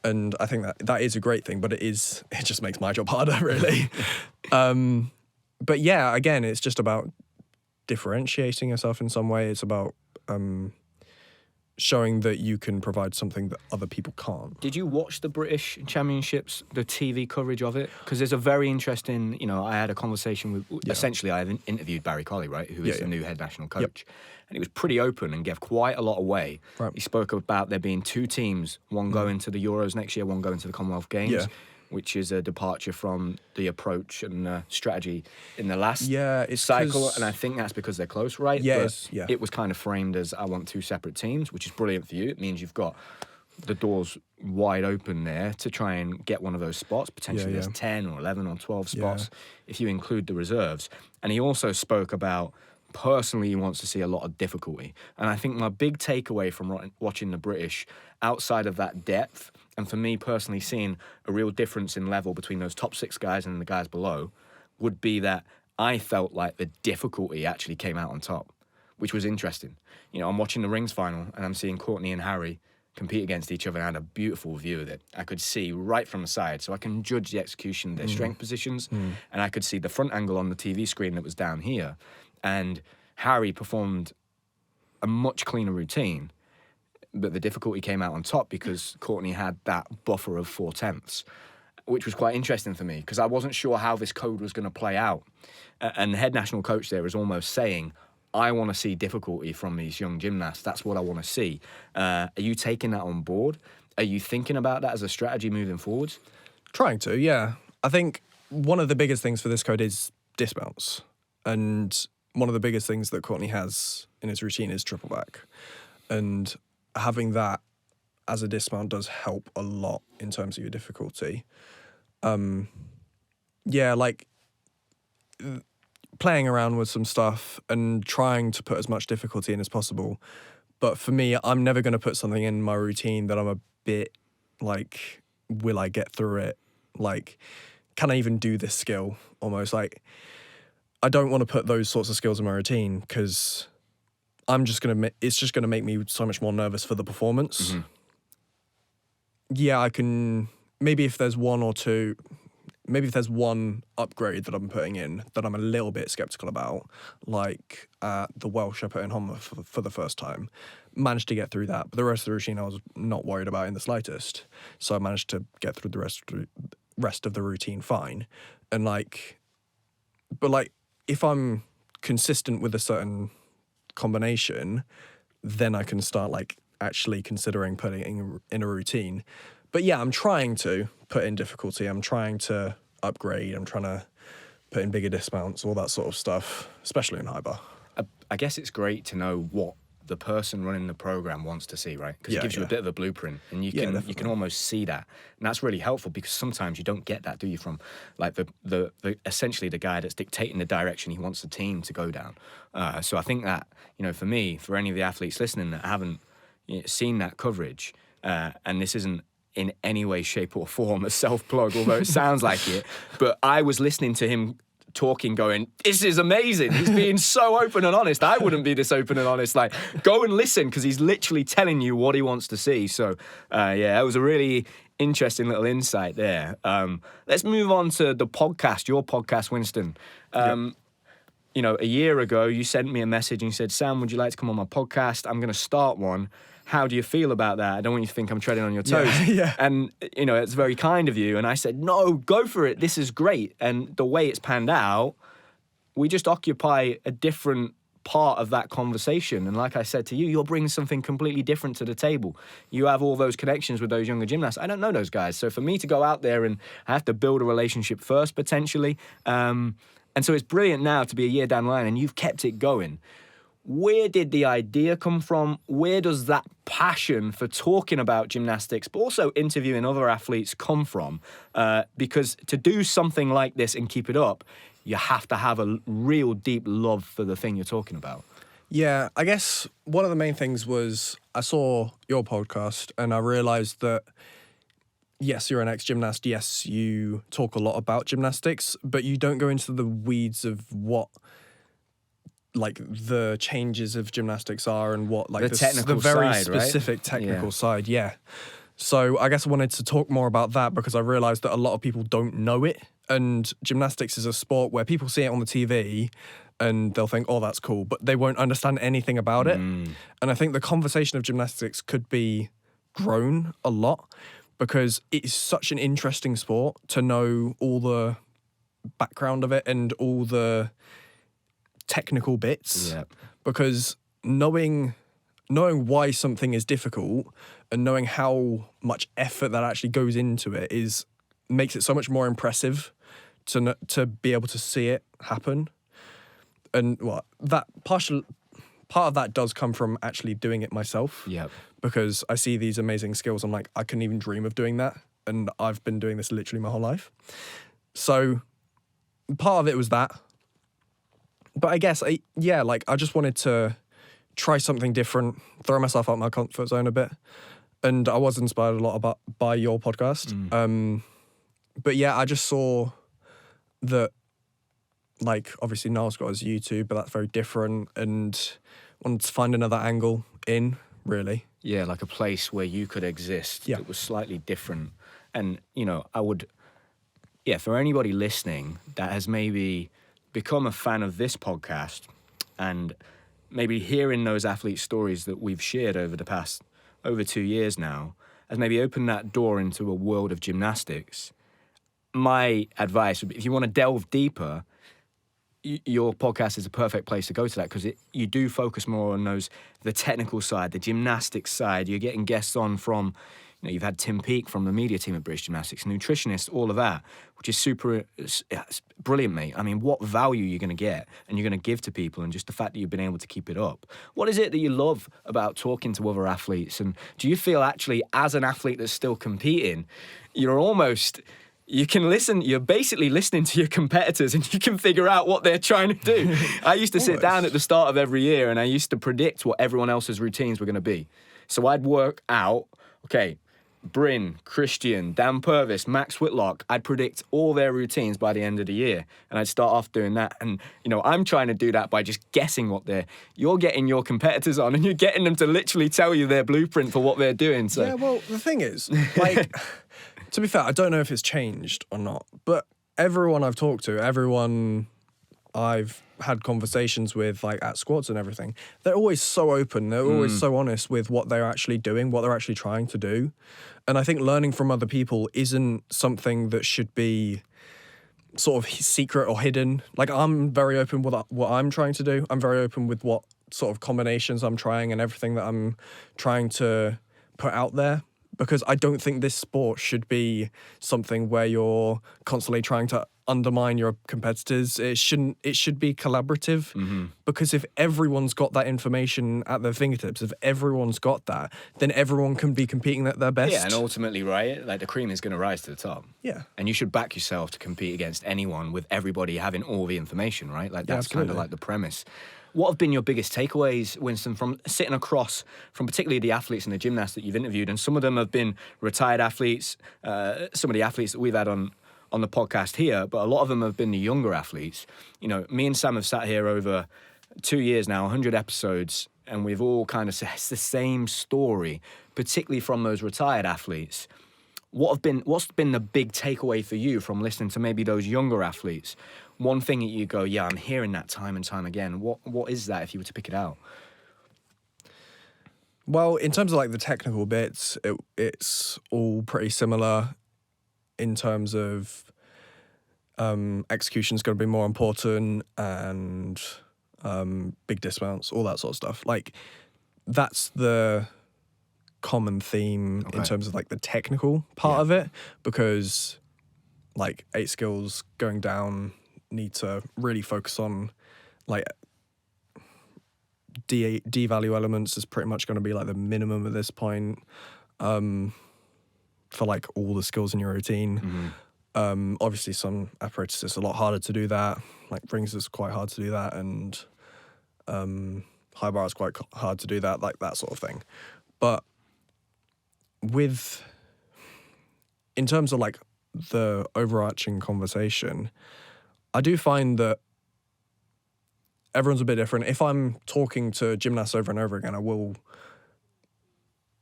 and I think that is a great thing. But it just makes my job harder, really. But yeah, again, it's just about differentiating yourself in some way. It's about showing that you can provide something that other people can't. Did you watch the British Championships, the TV coverage of it? Because there's a very interesting, I had a conversation with, essentially I interviewed Barry Colley, right, who is the new head national coach. And he was pretty open and gave quite a lot away. Right. He spoke about there being 2 teams, one going to the Euros next year, one going to the Commonwealth Games, which is a departure from the approach and strategy in the last cycle. And I think that's because they're close, right? Yes, but it was kind of framed as, I want 2 separate teams, which is brilliant for you. It means you've got the doors wide open there to try and get one of those spots. Potentially there's 10 or 11 or 12 spots if you include the reserves. And he also spoke about, personally, he wants to see a lot of difficulty. And I think my big takeaway from watching the British, outside of that depth, and for me personally seeing a real difference in level between those top 6 guys and the guys below, would be that I felt like the difficulty actually came out on top, which was interesting. I'm watching the rings final and I'm seeing Courtney and Harry compete against each other, and I had a beautiful view of it. I could see right from the side, so I can judge the execution of their strength positions, and I could see the front angle on the TV screen that was down here. And Harry performed a much cleaner routine, but the difficulty came out on top because Courtney had that buffer of 4/10, which was quite interesting for me because I wasn't sure how this code was going to play out. And the head national coach there was almost saying, I want to see difficulty from these young gymnasts. That's what I want to see. Are you taking that on board? Are you thinking about that as a strategy moving forwards? Trying to, yeah. I think one of the biggest things for this code is dismounts. And one of the biggest things that Courtney has in his routine is triple back. And having that as a dismount does help a lot in terms of your difficulty. Like playing around with some stuff and trying to put as much difficulty in as possible. But for me, I'm never going to put something in my routine that I'm a bit like, will I get through it? Like, can I even do this skill? Almost like, I don't want to put those sorts of skills in my routine because it's just going to make me so much more nervous for the performance. Mm-hmm. Yeah, I can, maybe if there's one upgrade that I'm putting in that I'm a little bit skeptical about, like the Welsh I put in Homer for the first time, managed to get through that. But the rest of the routine I was not worried about in the slightest. So I managed to get through the rest of the routine fine. And if I'm consistent with a certain combination, then I can start actually considering putting in a routine. But yeah, I'm trying to put in difficulty. I'm trying to upgrade. I'm trying to put in bigger dismounts, all that sort of stuff, especially in high bar. I guess it's great to know what the person running the program wants to see, right? Because it gives you a bit of a blueprint, and you can almost see that, and that's really helpful because sometimes you don't get that, do you? From the essentially the guy that's dictating the direction he wants the team to go down. So I think that for me, for any of the athletes listening that haven't seen that coverage, and this isn't in any way, shape, or form a self-plug, although it sounds like it, but I was listening to him talking, going, this is amazing. He's being so open and honest. I wouldn't be this open and honest. Like, go and listen, because he's literally telling you what he wants to see. So, that was a really interesting little insight there. Let's move on to the podcast, your podcast, Winston. A year ago, you sent me a message and you said, Sam, would you like to come on my podcast? I'm going to start one. How do you feel about that? I don't want you to think I'm treading on your toes. Yeah. And, it's very kind of you. And I said, no, go for it. This is great. And the way it's panned out, we just occupy a different part of that conversation. And like I said to you, you're bringing something completely different to the table. You have all those connections with those younger gymnasts. I don't know those guys. So for me to go out there and I have to build a relationship first, potentially. And so it's brilliant now to be a year down the line and you've kept it going. Where did the idea come from? Where does that passion for talking about gymnastics, but also interviewing other athletes, come from? Because to do something like this and keep it up, you have to have a real deep love for the thing you're talking about. Yeah, I guess one of the main things was I saw your podcast and I realised that, yes, you're an ex-gymnast. Yes, you talk a lot about gymnastics, but you don't go into the weeds of what the changes of gymnastics are and what the very side, specific right? technical side. Yeah. So I guess I wanted to talk more about that because I realized that a lot of people don't know it. And gymnastics is a sport where people see it on the TV and they'll think, oh, that's cool, but they won't understand anything about it. And I think the conversation of gymnastics could be grown a lot because it is such an interesting sport to know all the background of it and all the technical bits, because knowing why something is difficult and knowing how much effort that actually goes into it makes it so much more impressive to be able to see it happen. And that part of that does come from actually doing it myself. Because I see these amazing skills. I'm like, I couldn't even dream of doing that, and I've been doing this literally my whole life. So part of it was that. But I guess, I just wanted to try something different, throw myself out my comfort zone a bit. And I was inspired a lot by your podcast. But yeah, I just saw that, obviously Niall's got his YouTube, but that's very different. And wanted to find another angle in, really. Yeah, like a place where you could exist that was slightly different. And, I would, for anybody listening that has maybe become a fan of this podcast and maybe hearing those athlete stories that we've shared over the past over 2 years now has maybe opened that door into a world of gymnastics. My advice would be, if you want to delve deeper, your podcast is a perfect place to go to that, because you do focus more on the technical side, the gymnastics side. You're getting guests on from, you've had Tim Peake from the media team at British Gymnastics, nutritionist, all of that, which is it's brilliant, mate. I mean, what value you're going to get and you're going to give to people, and just the fact that you've been able to keep it up. What is it that you love about talking to other athletes? And do you feel actually, as an athlete that's still competing, you're basically listening to your competitors and you can figure out what they're trying to do. I used to sit down at the start of every year and I used to predict what everyone else's routines were going to be. So I'd work out, okay, Bryn, Christian, Dan Purvis, Max Whitlock, I'd predict all their routines by the end of the year. And I'd start off doing that. And, I'm trying to do that by just guessing you're getting your competitors on and you're getting them to literally tell you their blueprint for what they're doing. So. Yeah, well, the thing is, like, to be fair, I don't know if it's changed or not, but everyone I've talked to, everyone I've had conversations with, like at squads and everything, they're always so open. They're always so honest with what they're actually doing, what they're actually trying to do. And I think learning from other people isn't something that should be sort of secret or hidden. Like, I'm very open with what I'm trying to do. I'm very open with what sort of combinations I'm trying and everything that I'm trying to put out there. Because I don't think this sport should be something where you're constantly trying to undermine your competitors. It should be collaborative. Mm-hmm. Because if everyone's got that information at their fingertips, if everyone's got that, then everyone can be competing at their best. Yeah, and ultimately, right, like the cream is going to rise to the top. Yeah. And you should back yourself to compete against anyone with everybody having all the information, right? Like that's kind of like the premise. What have been your biggest takeaways, Winston, from sitting across from particularly the athletes and the gymnasts that you've interviewed? And some of them have been retired athletes, some of the athletes that we've had on the podcast here, but a lot of them have been the younger athletes. Me and Sam have sat here over 2 years now, 100 episodes, and we've all kind of said it's the same story, particularly from those retired athletes. What's been the big takeaway for you from listening to maybe those younger athletes? One thing that you go, yeah, I'm hearing that time and time again. What is that if you were to pick it out? Well, in terms of like the technical bits, it's all pretty similar in terms of execution's going to be more important and big dismounts, all that sort of stuff. Like, that's the common theme in terms of like the technical part of it, because like 8 skills going down need to really focus on like D-value elements is pretty much going to be like the minimum at this point for like all the skills in your routine. Mm-hmm. Obviously some apparatus is a lot harder to do that, like rings is quite hard to do that, and high bar is quite hard to do that, like that sort of thing. But in terms of like the overarching conversation, I do find that everyone's a bit different. If I'm talking to gymnasts over and over again, I will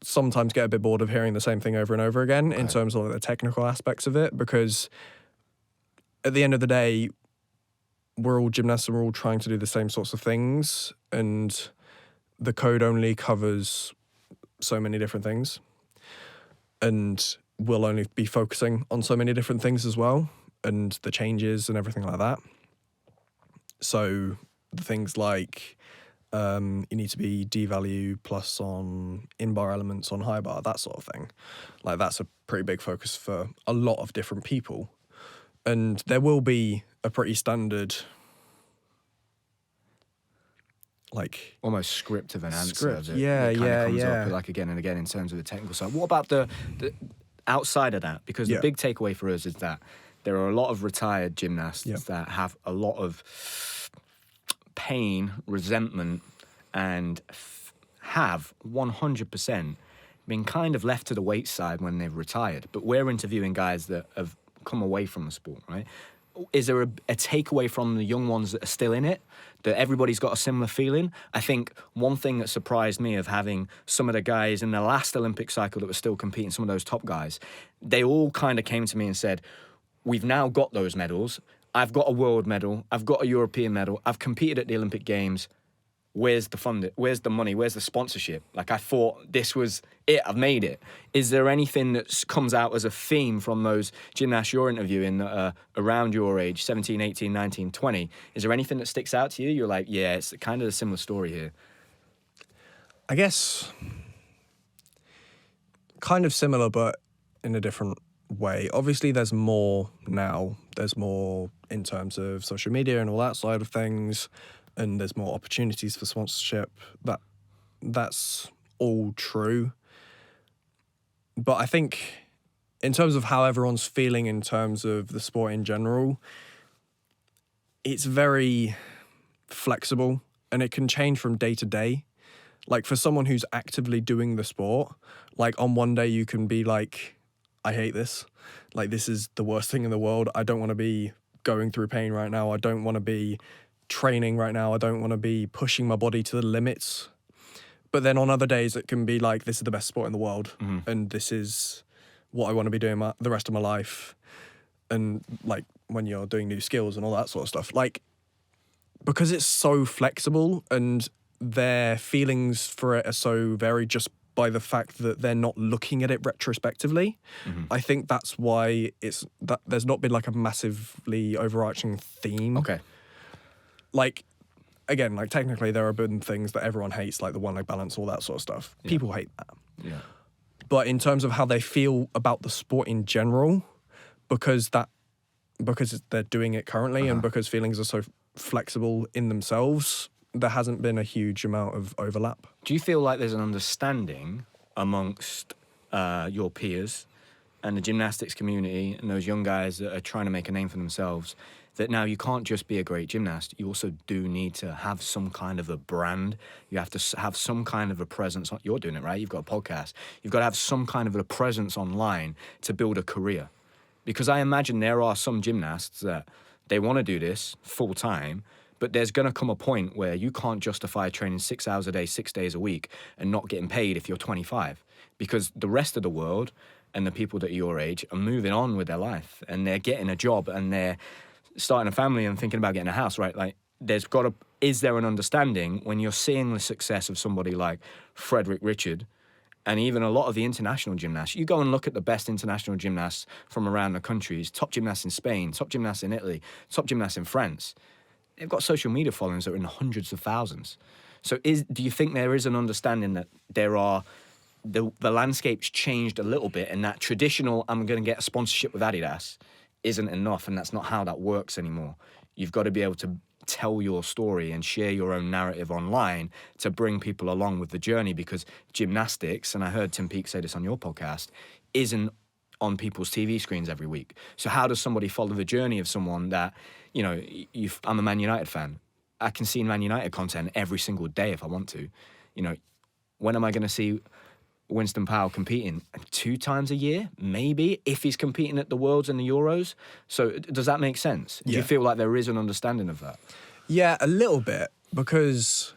sometimes get a bit bored of hearing the same thing over and over again in terms of the technical aspects of it, because at the end of the day, we're all gymnasts and we're all trying to do the same sorts of things, and the code only covers so many different things, and we'll only be focusing on so many different things as well, and the changes and everything like that. So the things like you need to be D-value plus on in-bar elements on high bar, that sort of thing. Like, that's a pretty big focus for a lot of different people. And there will be a pretty standard, like, almost script of an answer. Script, that yeah, comes up like again and again in terms of the technical side. What about the outside of that? Because the big takeaway for us is that there are a lot of retired gymnasts that have a lot of pain, resentment, and have 100% been kind of left to the weight side when they've retired. But we're interviewing guys that have come away from the sport, right? Is there a takeaway from the young ones that are still in it, that everybody's got a similar feeling? I think one thing that surprised me of having some of the guys in the last Olympic cycle that were still competing, some of those top guys, they all kind of came to me and said, we've now got those medals. I've got a world medal. I've got a European medal. I've competed at the Olympic Games. Where's the fund? Where's the money? Where's the sponsorship? Like, I thought this was it. I've made it. Is there anything that comes out as a theme from those gymnasts you're interviewing that are around your age, 17, 18, 19, 20? Is there anything that sticks out to you? You're like, yeah, it's kind of a similar story here. I guess kind of similar, but in a different way. Obviously, there's more now. There's more in terms of social media and all that side of things, and there's more opportunities for sponsorship. That's all true. But I think in terms of how everyone's feeling in terms of the sport in general, it's very flexible and it can change from day to day. Like for someone who's actively doing the sport, like on one day you can be like, I hate this. Like this is the worst thing in the world. I don't want to be going through pain right now. I don't want to be training right now. I don't want to be pushing my body to the limits. But then on other days it can be like, this is the best sport in the world. And this is what I want to be doing the rest of my life. And like when you're doing new skills and all that sort of stuff, like because it's so flexible and their feelings for it are so varied just by the fact that they're not looking at it retrospectively. I think that's why there's not been like a massively overarching theme. Okay. Like, again, like technically there have been things that everyone hates, like the one-leg balance, all that sort of stuff. Yeah. People hate that. Yeah. But in terms of how they feel about the sport in general, because they're doing it currently and because feelings are so flexible in themselves, there hasn't been a huge amount of overlap. Do you feel like there's an understanding amongst your peers and the gymnastics community and those young guys that are trying to make a name for themselves that now you can't just be a great gymnast, you also do need to have some kind of a brand. You have to have some kind of a presence. You're doing it, right? You've got a podcast. You've got to have some kind of a presence online to build a career. Because I imagine there are some gymnasts that they want to do this full time, but there's going to come a point where you can't justify training 6 hours a day, 6 days a week, and not getting paid if you're 25. Because the rest of the world and the people that are your age are moving on with their life, and they're getting a job, and they're starting a family and thinking about getting a house, right? Like, is there an understanding when you're seeing the success of somebody like Frederick Richard, and even a lot of the international gymnasts? You go and look at the best international gymnasts from around the countries, top gymnasts in Spain, top gymnasts in Italy, top gymnasts in France. They've got social media followings that are in the hundreds of thousands. So do you think there is an understanding that the landscape's changed a little bit, and that traditional, I'm going to get a sponsorship with Adidas, isn't enough, and that's not how that works anymore? You've got to be able to tell your story and share your own narrative online to bring people along with the journey, because gymnastics, and I heard Tim Peake say this on your podcast, isn't on people's TV screens every week. So how does somebody follow the journey of someone that, you know, I'm a Man United fan. I can see Man United content every single day if I want to. You know, when am I going to see Winston Powell competing? 2 times a year, maybe, if he's competing at the Worlds and the Euros. So does that make sense? Do you feel like there is an understanding of that? Yeah, a little bit, because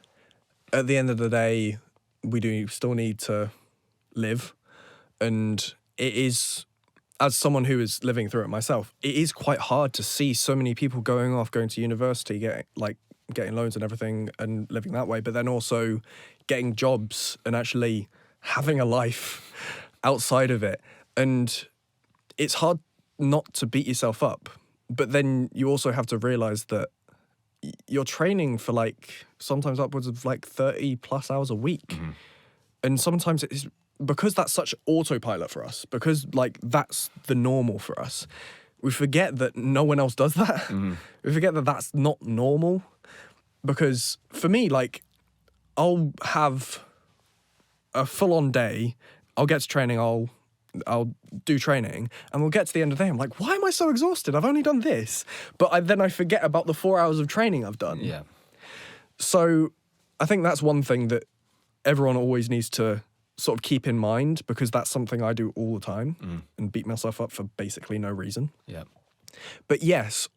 at the end of the day, we do still need to live. And it is, as someone who is living through it myself, it is quite hard to see so many people going to university, getting loans and everything and living that way, but then also getting jobs and actually having a life outside of it. And it's hard not to beat yourself up, but then you also have to realize that you're training for sometimes upwards of 30 plus hours a week. And sometimes it's because that's such autopilot for us, because that's the normal for us. We forget that no one else does that. We forget that that's not normal. Because for me, I'll have a full-on day, I'll get to training, I'll do training, and we'll get to the end of the day, I'm like, why am I so exhausted? I've only done this. But then I forget about the 4 hours of training I've done. Yeah. So I think that's one thing that everyone always needs to sort of keep in mind, because that's something I do all the time and beat myself up for basically no reason. Yeah. But yes,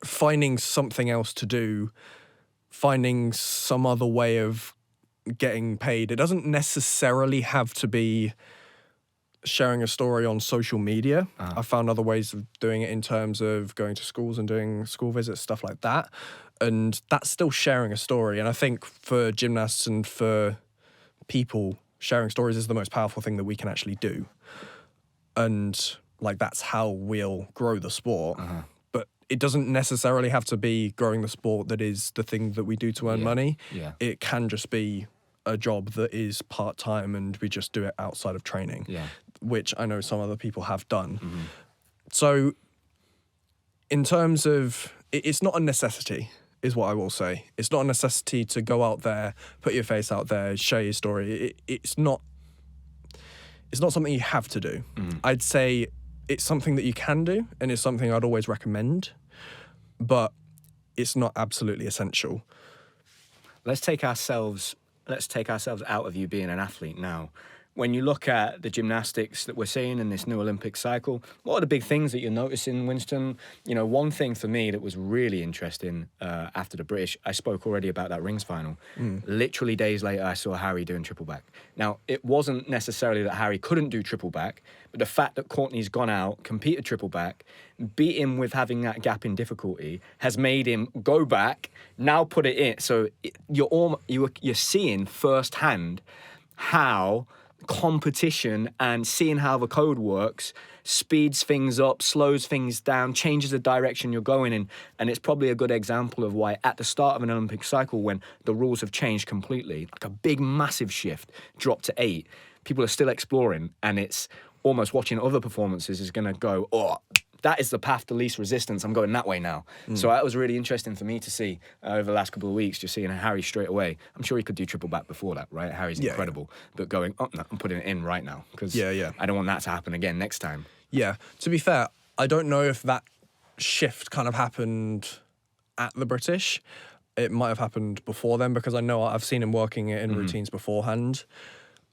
finding something else to do, finding some other way of getting paid. It doesn't necessarily have to be sharing a story on social media. I found other ways of doing it in terms of going to schools and doing school visits, stuff like that. And that's still sharing a story. And I think for gymnasts and for people, sharing stories is the most powerful thing that we can actually do. And that's how we'll grow the sport. But it doesn't necessarily have to be growing the sport that is the thing that we do to earn money. Yeah. It can just be a job that is part-time and we just do it outside of training, which I know some other people have done. So in terms of, it's not a necessity, is what I will say. It's not a necessity to go out there, put your face out there, share your story. It's not something you have to do. I'd say it's something that you can do, and it's something I'd always recommend, but it's not absolutely essential. Let's take ourselves out of you being an athlete now. When you look at the gymnastics that we're seeing in this new Olympic cycle, what are the big things that you're noticing, Winston? You know, one thing for me that was really interesting after the British, I spoke already about that rings final. Literally days later, I saw Harry doing triple back. Now, it wasn't necessarily that Harry couldn't do triple back, but the fact that Courtney's gone out, competed triple back, beat him with having that gap in difficulty, has made him go back, now put it in. So you're seeing firsthand how competition and seeing how the code works speeds things up, slows things down, changes the direction you're going in. And it's probably a good example of why at the start of an Olympic cycle, when the rules have changed completely, like a big massive shift, dropped to 8, people are still exploring, and it's almost watching other performances is going to go, oh, that is the path to least resistance. I'm going that way now. So that was really interesting for me to see over the last couple of weeks, just seeing Harry straight away. I'm sure he could do triple back before that, right? Harry's incredible. But going, oh, no, I'm putting it in right now because I don't want that to happen again next time. Yeah. To be fair, I don't know if that shift kind of happened at the British. It might have happened before then, because I know I've seen him working it in routines beforehand.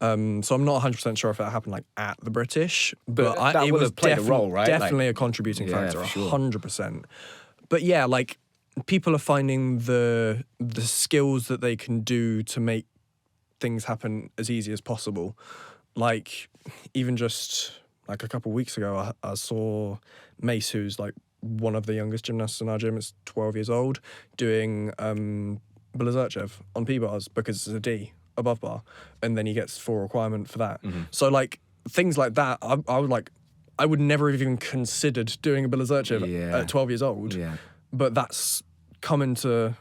So I'm not 100% sure if it happened like at the British, but it would have played a role, right? Definitely a contributing factor, 100%. But yeah, like people are finding the skills that they can do to make things happen as easy as possible. Like even just like a couple of weeks ago, I saw Mace, who's like one of the youngest gymnasts in our gym, is 12 years old, doing Bilazerchev on P-bars because it's a D above bar, and then he gets full requirement for that. So like things like that, I would never have even considered doing a Bilazerchev at 12 years old. But that's come into,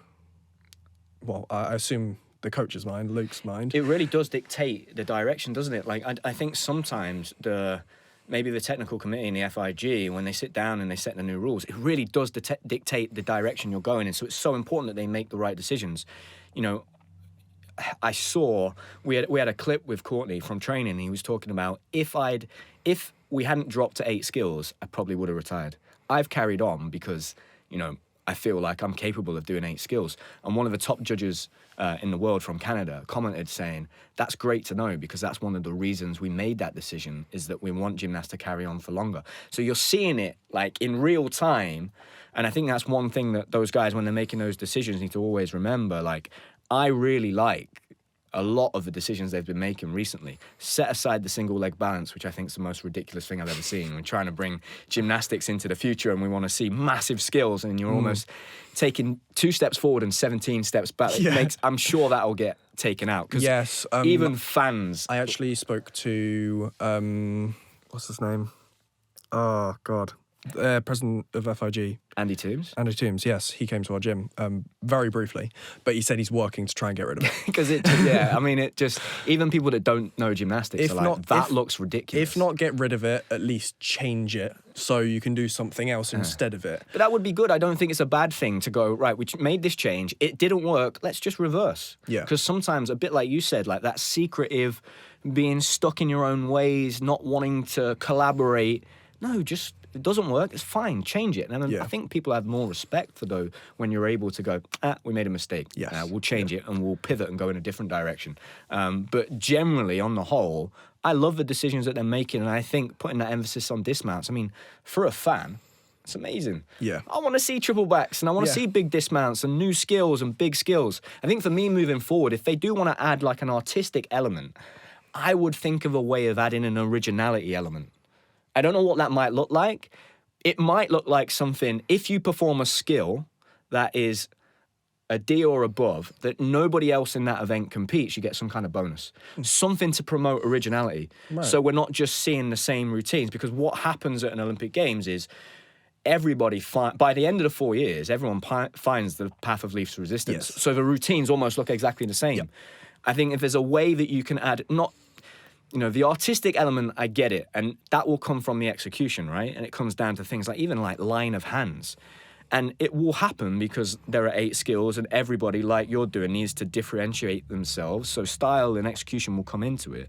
well, I assume the coach's mind, Luke's mind. It really does dictate the direction, doesn't it? Like I think sometimes maybe the technical committee in the FIG, when they sit down and they set the new rules, it really does dictate the direction you're going in. So it's so important that they make the right decisions. You know, I saw we had a clip with Courtney from training. He was talking about if we hadn't dropped to 8 skills, I probably would have retired. I've carried on because, you know, I feel like I'm capable of doing 8 skills. And one of the top judges in the world from Canada commented saying, that's great to know, because that's one of the reasons we made that decision, is that we want gymnasts to carry on for longer. So you're seeing it like in real time. And I think that's one thing that those guys, when they're making those decisions, need to always remember. Like, I really like a lot of the decisions they've been making recently. Set aside the single leg balance, which I think is the most ridiculous thing I've ever seen. We're trying to bring gymnastics into the future, and we want to see massive skills, and you're almost taking 2 steps forward and 17 steps back. I'm sure that'll get taken out. Yes. Even fans. I actually spoke to, what's his name? Oh, God. President of FIG. Andy Toombs? Andy Toombs, yes. He came to our gym very briefly, but he said he's working to try and get rid of it. Because even people that don't know gymnastics looks ridiculous. If not get rid of it, at least change it so you can do something else instead of it. But that would be good. I don't think it's a bad thing to go, right, we made this change, it didn't work, let's just reverse. Yeah. Because sometimes, a bit like you said, like that secretive, being stuck in your own ways, not wanting to collaborate, no, just, it doesn't work, it's fine, change it. And I think people have more respect for those when you're able to go, we made a mistake. Yes. We'll change it and we'll pivot and go in a different direction. But generally, on the whole, I love the decisions that they're making. And I think putting that emphasis on dismounts, I mean, for a fan, it's amazing. Yeah. I want to see triple backs, and I want to see big dismounts and new skills and big skills. I think for me moving forward, if they do want to add like an artistic element, I would think of a way of adding an originality element. I don't know what that might look like. It might look like something, if you perform a skill that is a D or above, that nobody else in that event competes, you get some kind of bonus. Something to promote originality. Right. So we're not just seeing the same routines, because what happens at an Olympic Games is everybody, by the end of the 4 years, everyone finds the path of least resistance. Yes. So the routines almost look exactly the same. Yep. I think if there's a way that you can add, not, the artistic element, I get it, and that will come from the execution, right? And it comes down to things like even like line of hands. And it will happen because there are 8 skills and everybody, like you're doing, needs to differentiate themselves. So style and execution will come into it.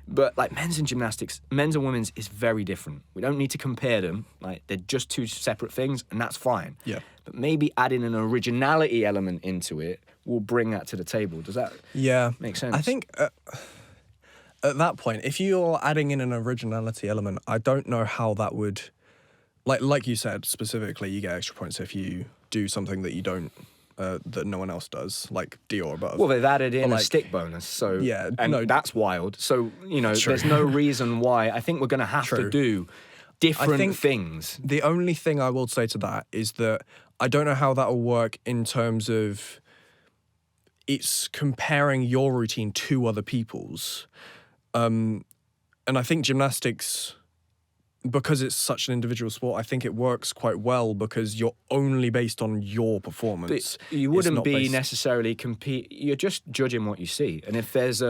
But like men's and gymnastics, men's and women's is very different. We don't need to compare them. Like they're just 2 separate things, and that's fine. Yeah. But maybe adding an originality element into it will bring that to the table. Does that make sense? I think at that point, if you're adding in an originality element, I don't know how that would, like you said, specifically, you get extra points if you do something that you don't, that no one else does, like D or above. Well, they've added in a stick bonus, so that's wild. So, there's no reason why. I think we're going to have to do different things. The only thing I will say to that is that I don't know how that will work in terms of it's comparing your routine to other people's. And I think gymnastics, because it's such an individual sport, I think it works quite well because you're only based on your performance. But you wouldn't be necessarily you're just judging what you see. And if there's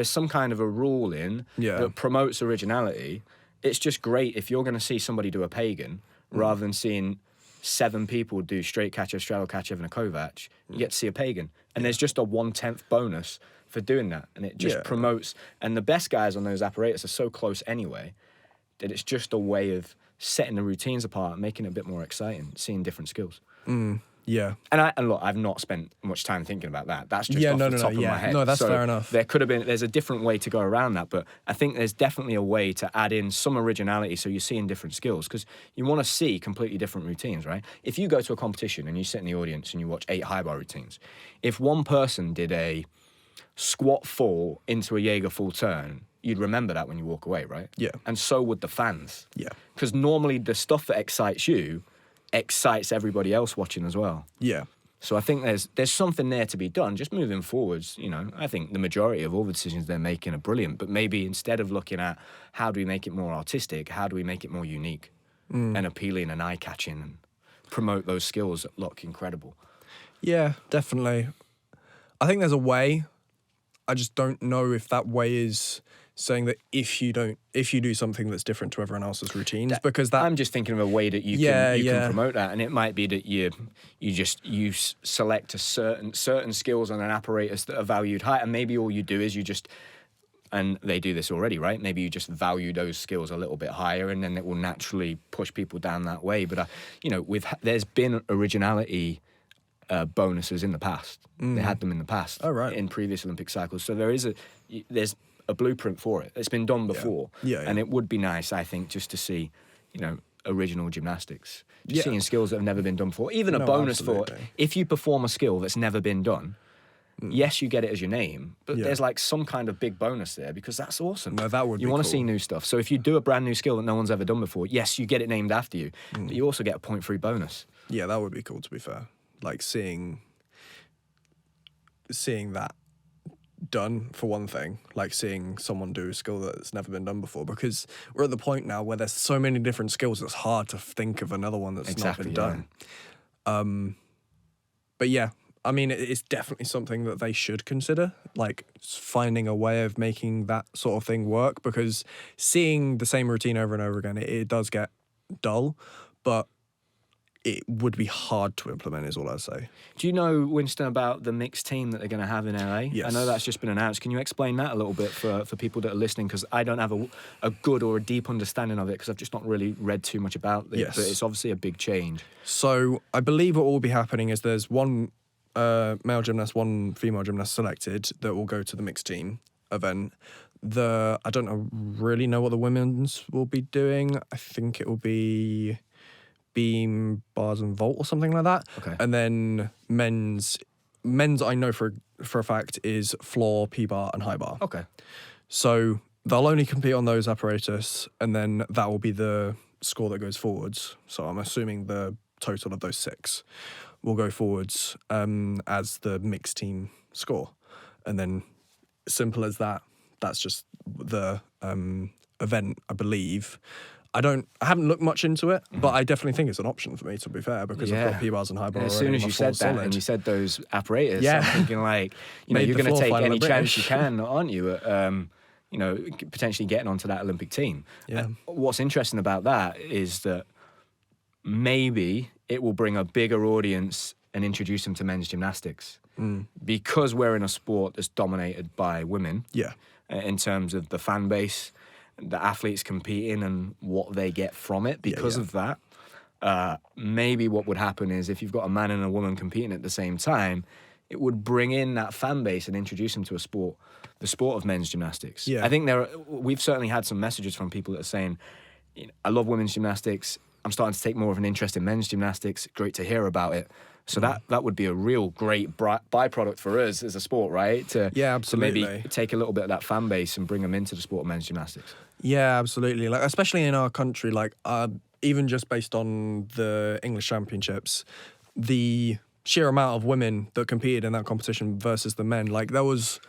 some kind of a rule in that promotes originality, it's just great if you're going to see somebody do a pagan rather than seeing 7 people do straight catcher, straddle catcher, and a Kovac. You get to see a pagan. And there's just a 1/10 bonus for doing that. And it just promotes. And the best guys on those apparatus are so close anyway that it's just a way of setting the routines apart, making it a bit more exciting, seeing different skills. Yeah. And look, I've not spent much time thinking about that. That's just off the top of my head. No, that's fair enough. There's a different way to go around that, but I think there's definitely a way to add in some originality so you're seeing different skills, because you want to see completely different routines, right? If you go to a competition and you sit in the audience and you watch 8 high bar routines, if one person did a squat fall into a Jaeger full turn, you'd remember that when you walk away, right? Yeah. And so would the fans. Yeah. Because normally the stuff that excites you excites everybody else watching as well. Yeah. So I think there's something there to be done. Just moving forwards, I think the majority of all the decisions they're making are brilliant. But maybe instead of looking at how do we make it more artistic, how do we make it more unique and appealing and eye-catching and promote those skills that look incredible? Yeah, definitely. I think there's a way. I just don't know if that way is saying that if you do something that's different to everyone else's routines, because that I'm just thinking of a way that you can promote that, and it might be that you select a certain skills on an apparatus that are valued high, and maybe all you do is and they do this already, right? Maybe you just value those skills a little bit higher, and then it will naturally push people down that way. But there's been originality bonuses in the past. They had them in the past, in previous Olympic cycles. So there's a blueprint for it. It's been done before. Yeah. And it would be nice, I think, just to see, original gymnastics. Just seeing skills that have never been done before. Even a bonus for if you perform a skill that's never been done, yes, you get it as your name, but there's like some kind of big bonus there because that's awesome. No, that would be You want to cool. see new stuff. So if you do a brand new skill that no one's ever done before, yes, you get it named after you, but you also get a 0.3 bonus. Yeah, that would be cool, to be fair. Like seeing that done, for one thing, like seeing someone do a skill that's never been done before, because we're at the point now where there's so many different skills it's hard to think of another one that's not been done. But yeah, I mean, it's definitely something that they should consider, like finding a way of making that sort of thing work, because seeing the same routine over and over again, it does get dull, but it would be hard to implement, is all I'd say. Do you know, Winston, about the mixed team that they're going to have in LA? Yes. I know that's just been announced. Can you explain that a little bit for people that are listening? Because I don't have a good or a deep understanding of it, because I've just not really read too much about it. Yes. But it's obviously a big change. So I believe what will be happening is there's one male gymnast, one female gymnast selected that will go to the mixed team event. I don't really know what the women's will be doing. I think it will be beam, bars, and vault or something like that. Okay. And then men's I know for a fact is floor, P-bar, and high bar. Okay. So they'll only compete on those apparatus, and then that will be the score that goes forwards. So I'm assuming the total of those 6 will go forwards as the mixed team score. And then simple as that. That's just the event, I believe. I haven't looked much into it, but I definitely think it's an option for me, to be fair, because I've got P-bars and high bar As already. soon as My you said floor's that solid. and you said those apparatus, Yeah. I'm thinking like, you know, Made you're the going to floor take final any at chance you British. can, aren't you? You know, potentially getting onto that Olympic team. Yeah. What's interesting about that is that maybe it will bring a bigger audience and introduce them to men's gymnastics. Because we're in a sport that's dominated by women. Yeah. In terms of the fan base, the athletes competing and what they get from it because of that. Maybe what would happen is if you've got a man and a woman competing at the same time, it would bring in that fan base and introduce them to the sport of men's gymnastics. Yeah. I think we've certainly had some messages from people that are saying, you know, I love women's gymnastics. I'm starting to take more of an interest in men's gymnastics. Great to hear about it. So that would be a real great byproduct for us as a sport, right? Absolutely. To maybe take a little bit of that fan base and bring them into the sport of men's gymnastics. Yeah, absolutely. Like, especially in our country, like, even just based on the English Championships, the sheer amount of women that competed in that competition versus the men, like, there was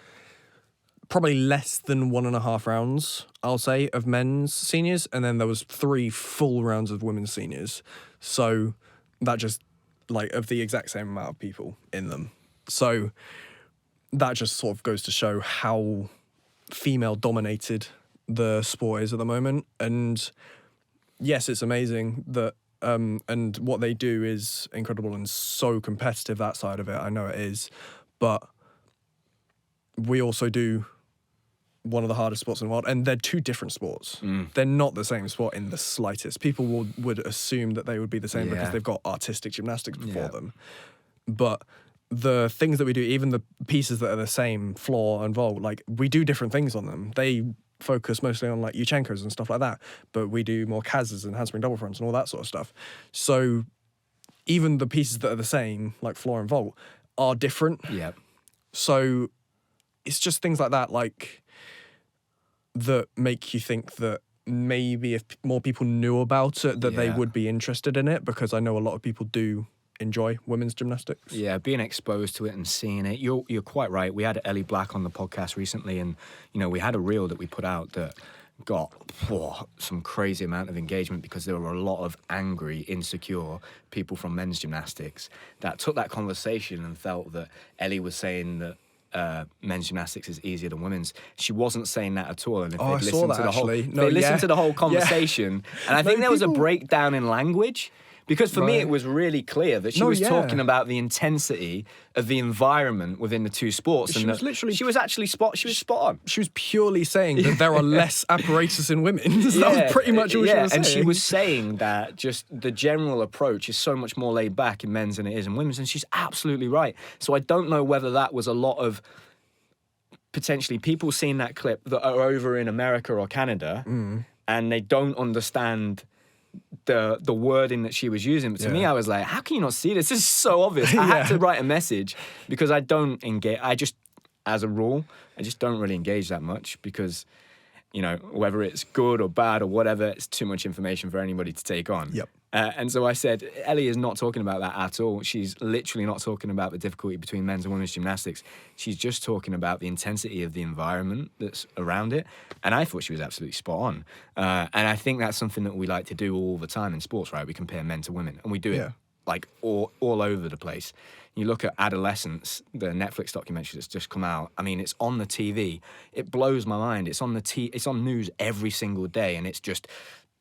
probably less than 1.5 rounds, I'll say, of men's seniors, and then there was 3 full rounds of women's seniors. So that just, like, of the exact same amount of people in them. So that just sort of goes to show how female-dominated the sport is at the moment. And yes, it's amazing that and what they do is incredible and so competitive, that side of it. I know it is. But we also do one of the hardest sports in the world, and they're 2 different sports. They're not the same sport in the slightest. People would assume that they would be the same because they've got artistic gymnastics before them. But the things that we do, even the pieces that are the same, floor and vault, like, we do different things on them. They focus mostly on, like, Yuchenkos and stuff like that, but we do more Kazas and handspring double fronts and all that sort of stuff. So even the pieces that are the same, like floor and vault, are different. Yeah. So it's just things like that, like, that make you think that maybe if more people knew about it, that they would be interested in it, because I know a lot of people do enjoy women's gymnastics. Yeah, being exposed to it and seeing it. You're quite right. We had Ellie Black on the podcast recently, and, you know, we had a reel that we put out that got some crazy amount of engagement because there were a lot of angry, insecure people from men's gymnastics that took that conversation and felt that Ellie was saying that men's gymnastics is easier than women's. She wasn't saying that at all. And if I saw that, actually. They listened to the whole conversation, and I think there was a breakdown in language. Because for me, it was really clear that she was talking about the intensity of the environment within the 2 sports. She was spot on. She was purely saying that there are less apparatus in women. That was pretty much all she was saying. And she was saying that just the general approach is so much more laid back in men's than it is in women's, and she's absolutely right. So I don't know whether that was a lot of potentially people seeing that clip that are over in America or Canada, and they don't understand the wording that she was using. But to me, I was like, how can you not see this? This is so obvious. I had to write a message because I don't engage. As a rule, I just don't really engage that much because, you know, whether it's good or bad or whatever, it's too much information for anybody to take on. Yep. And so I said, Ellie is not talking about that at all. She's literally not talking about the difficulty between men's and women's gymnastics. She's just talking about the intensity of the environment that's around it. And I thought she was absolutely spot on. And I think that's something that we like to do all the time in sports, right? We compare men to women, and we do it like all over the place. You look at Adolescence, the Netflix documentary that's just come out. I mean, it's on the TV. It blows my mind. It's on it's on news every single day, and it's just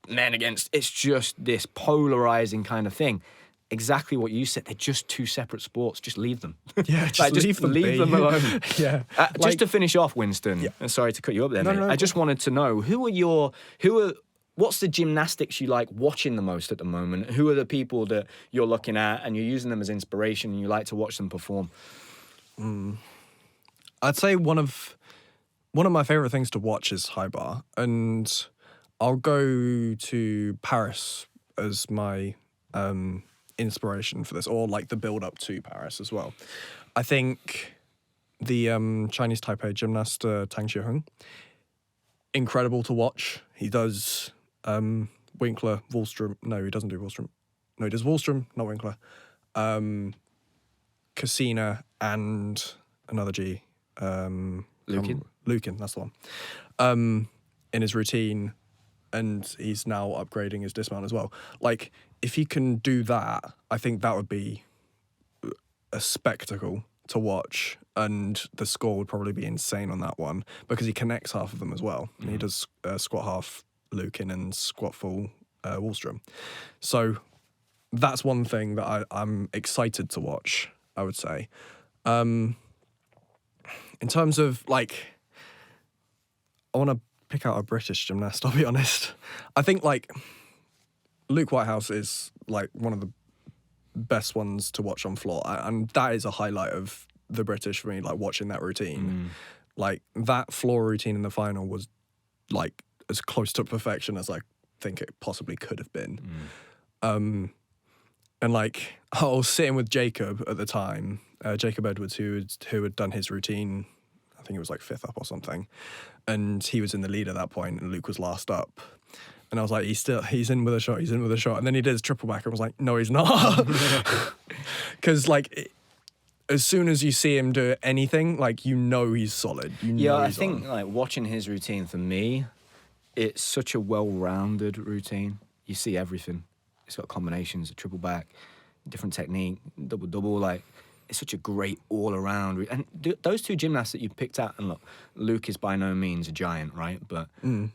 men against. It's just this polarizing kind of thing. Exactly what you said. They're just 2 separate sports. Just leave them. Yeah, just leave them alone. Yeah. Just to finish off, Winston. And sorry to cut you up there, mate. No, I just wanted to know what's the gymnastics you like watching the most at the moment? Who are the people that you're looking at and you're using them as inspiration and you like to watch them perform? I'd say one of my favorite things to watch is high bar, and I'll go to Paris as my inspiration for this, or like the build up to Paris as well. I think the Chinese Taipei gymnast Tang Xieheng, incredible to watch. He does Winkler, Wallström. No, he doesn't do Wallström. No, he does Wallström, not Winkler. Cassina and another G. Lukin? Lukin, that's the one. In his routine. and he's now upgrading his dismount as well. Like, if he can do that, I think that would be a spectacle to watch, and the score would probably be insane on that one because he connects half of them as well. And he does squat half Lukin and squat full Wallstrom. So that's one thing that I'm excited to watch, I would say. In terms of, like, I want to pick out a British gymnast, I'll be honest. I think, like, Luke Whitehouse is, like, one of the best ones to watch on floor. And that is a highlight of the British for me, like, watching that routine. Like, that floor routine in the final was, like, as close to perfection as I think it possibly could have been. And, like, I was sitting with Jacob at the time, Jacob Edwards, who had done his routine, I think it was, like, 5th up or something. And he was in the lead at that point, and Luke was last up. And I was like, he's in with a shot, And then he did his triple back, and I was like, no, he's not. Because, like, as soon as you see him do anything, like, you know he's solid. You know I he's think, on. like, watching his routine, for me, it's such a well-rounded routine. You see everything. It's got combinations, a triple back, different technique, double, like, it's such a great all-around. And those two gymnasts that you picked out, and look, Luke is by no means a giant, right? But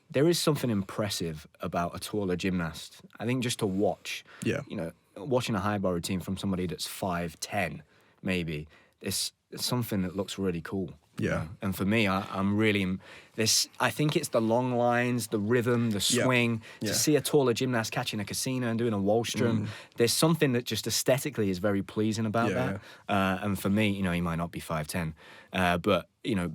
there is something impressive about a taller gymnast. I think just to watch, you know, watching a high bar routine from somebody that's 5'10", maybe, it's something that looks really cool. Yeah. You know? And for me, I'm really I think it's the long lines, the rhythm, the swing. To see a taller gymnast catching a Cassina and doing a Wallstrom, there's something that just aesthetically is very pleasing about that. And for me, you know, he might not be 5'10", but, you know,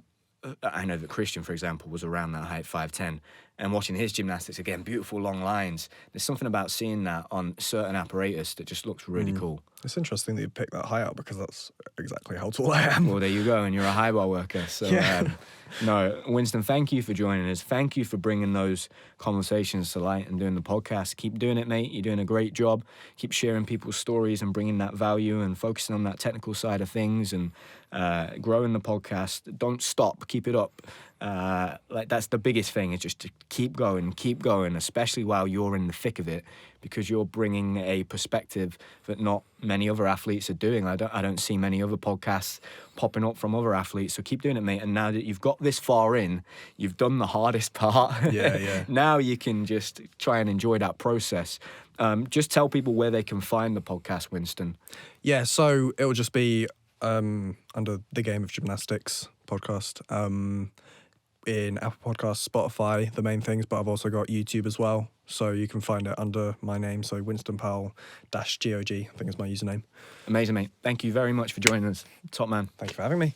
I know that Christian, for example, was around that height, 5'10", and watching his gymnastics, again, beautiful long lines. There's something about seeing that on certain apparatus that just looks really cool. It's interesting that you picked that high up because that's exactly how tall I am. Well, there you go, and you're a high bar worker. So, no, Winston, thank you for joining us. Thank you for bringing those conversations to light and doing the podcast. Keep doing it, mate. You're doing a great job. Keep sharing people's stories and bringing that value and focusing on that technical side of things and growing the podcast. Don't stop. Keep it up. Like, that's the biggest thing, is just to keep going, especially while you're in the thick of it, because you're bringing a perspective that not many other athletes are doing. I don't see many other podcasts popping up from other athletes. So keep doing it, mate. And now that you've got this far in, you've done the hardest part. Now you can just try and enjoy that process. Just tell people where they can find the podcast, Winston. Yeah, so it will just be under the Game of Gymnastics podcast. In Apple Podcasts, Spotify, the main things, but I've also got YouTube as well. So you can find it under my name. So Winston Powell -GOG, I think is my username. Amazing, mate. Thank you very much for joining us. Top man. Thank you for having me.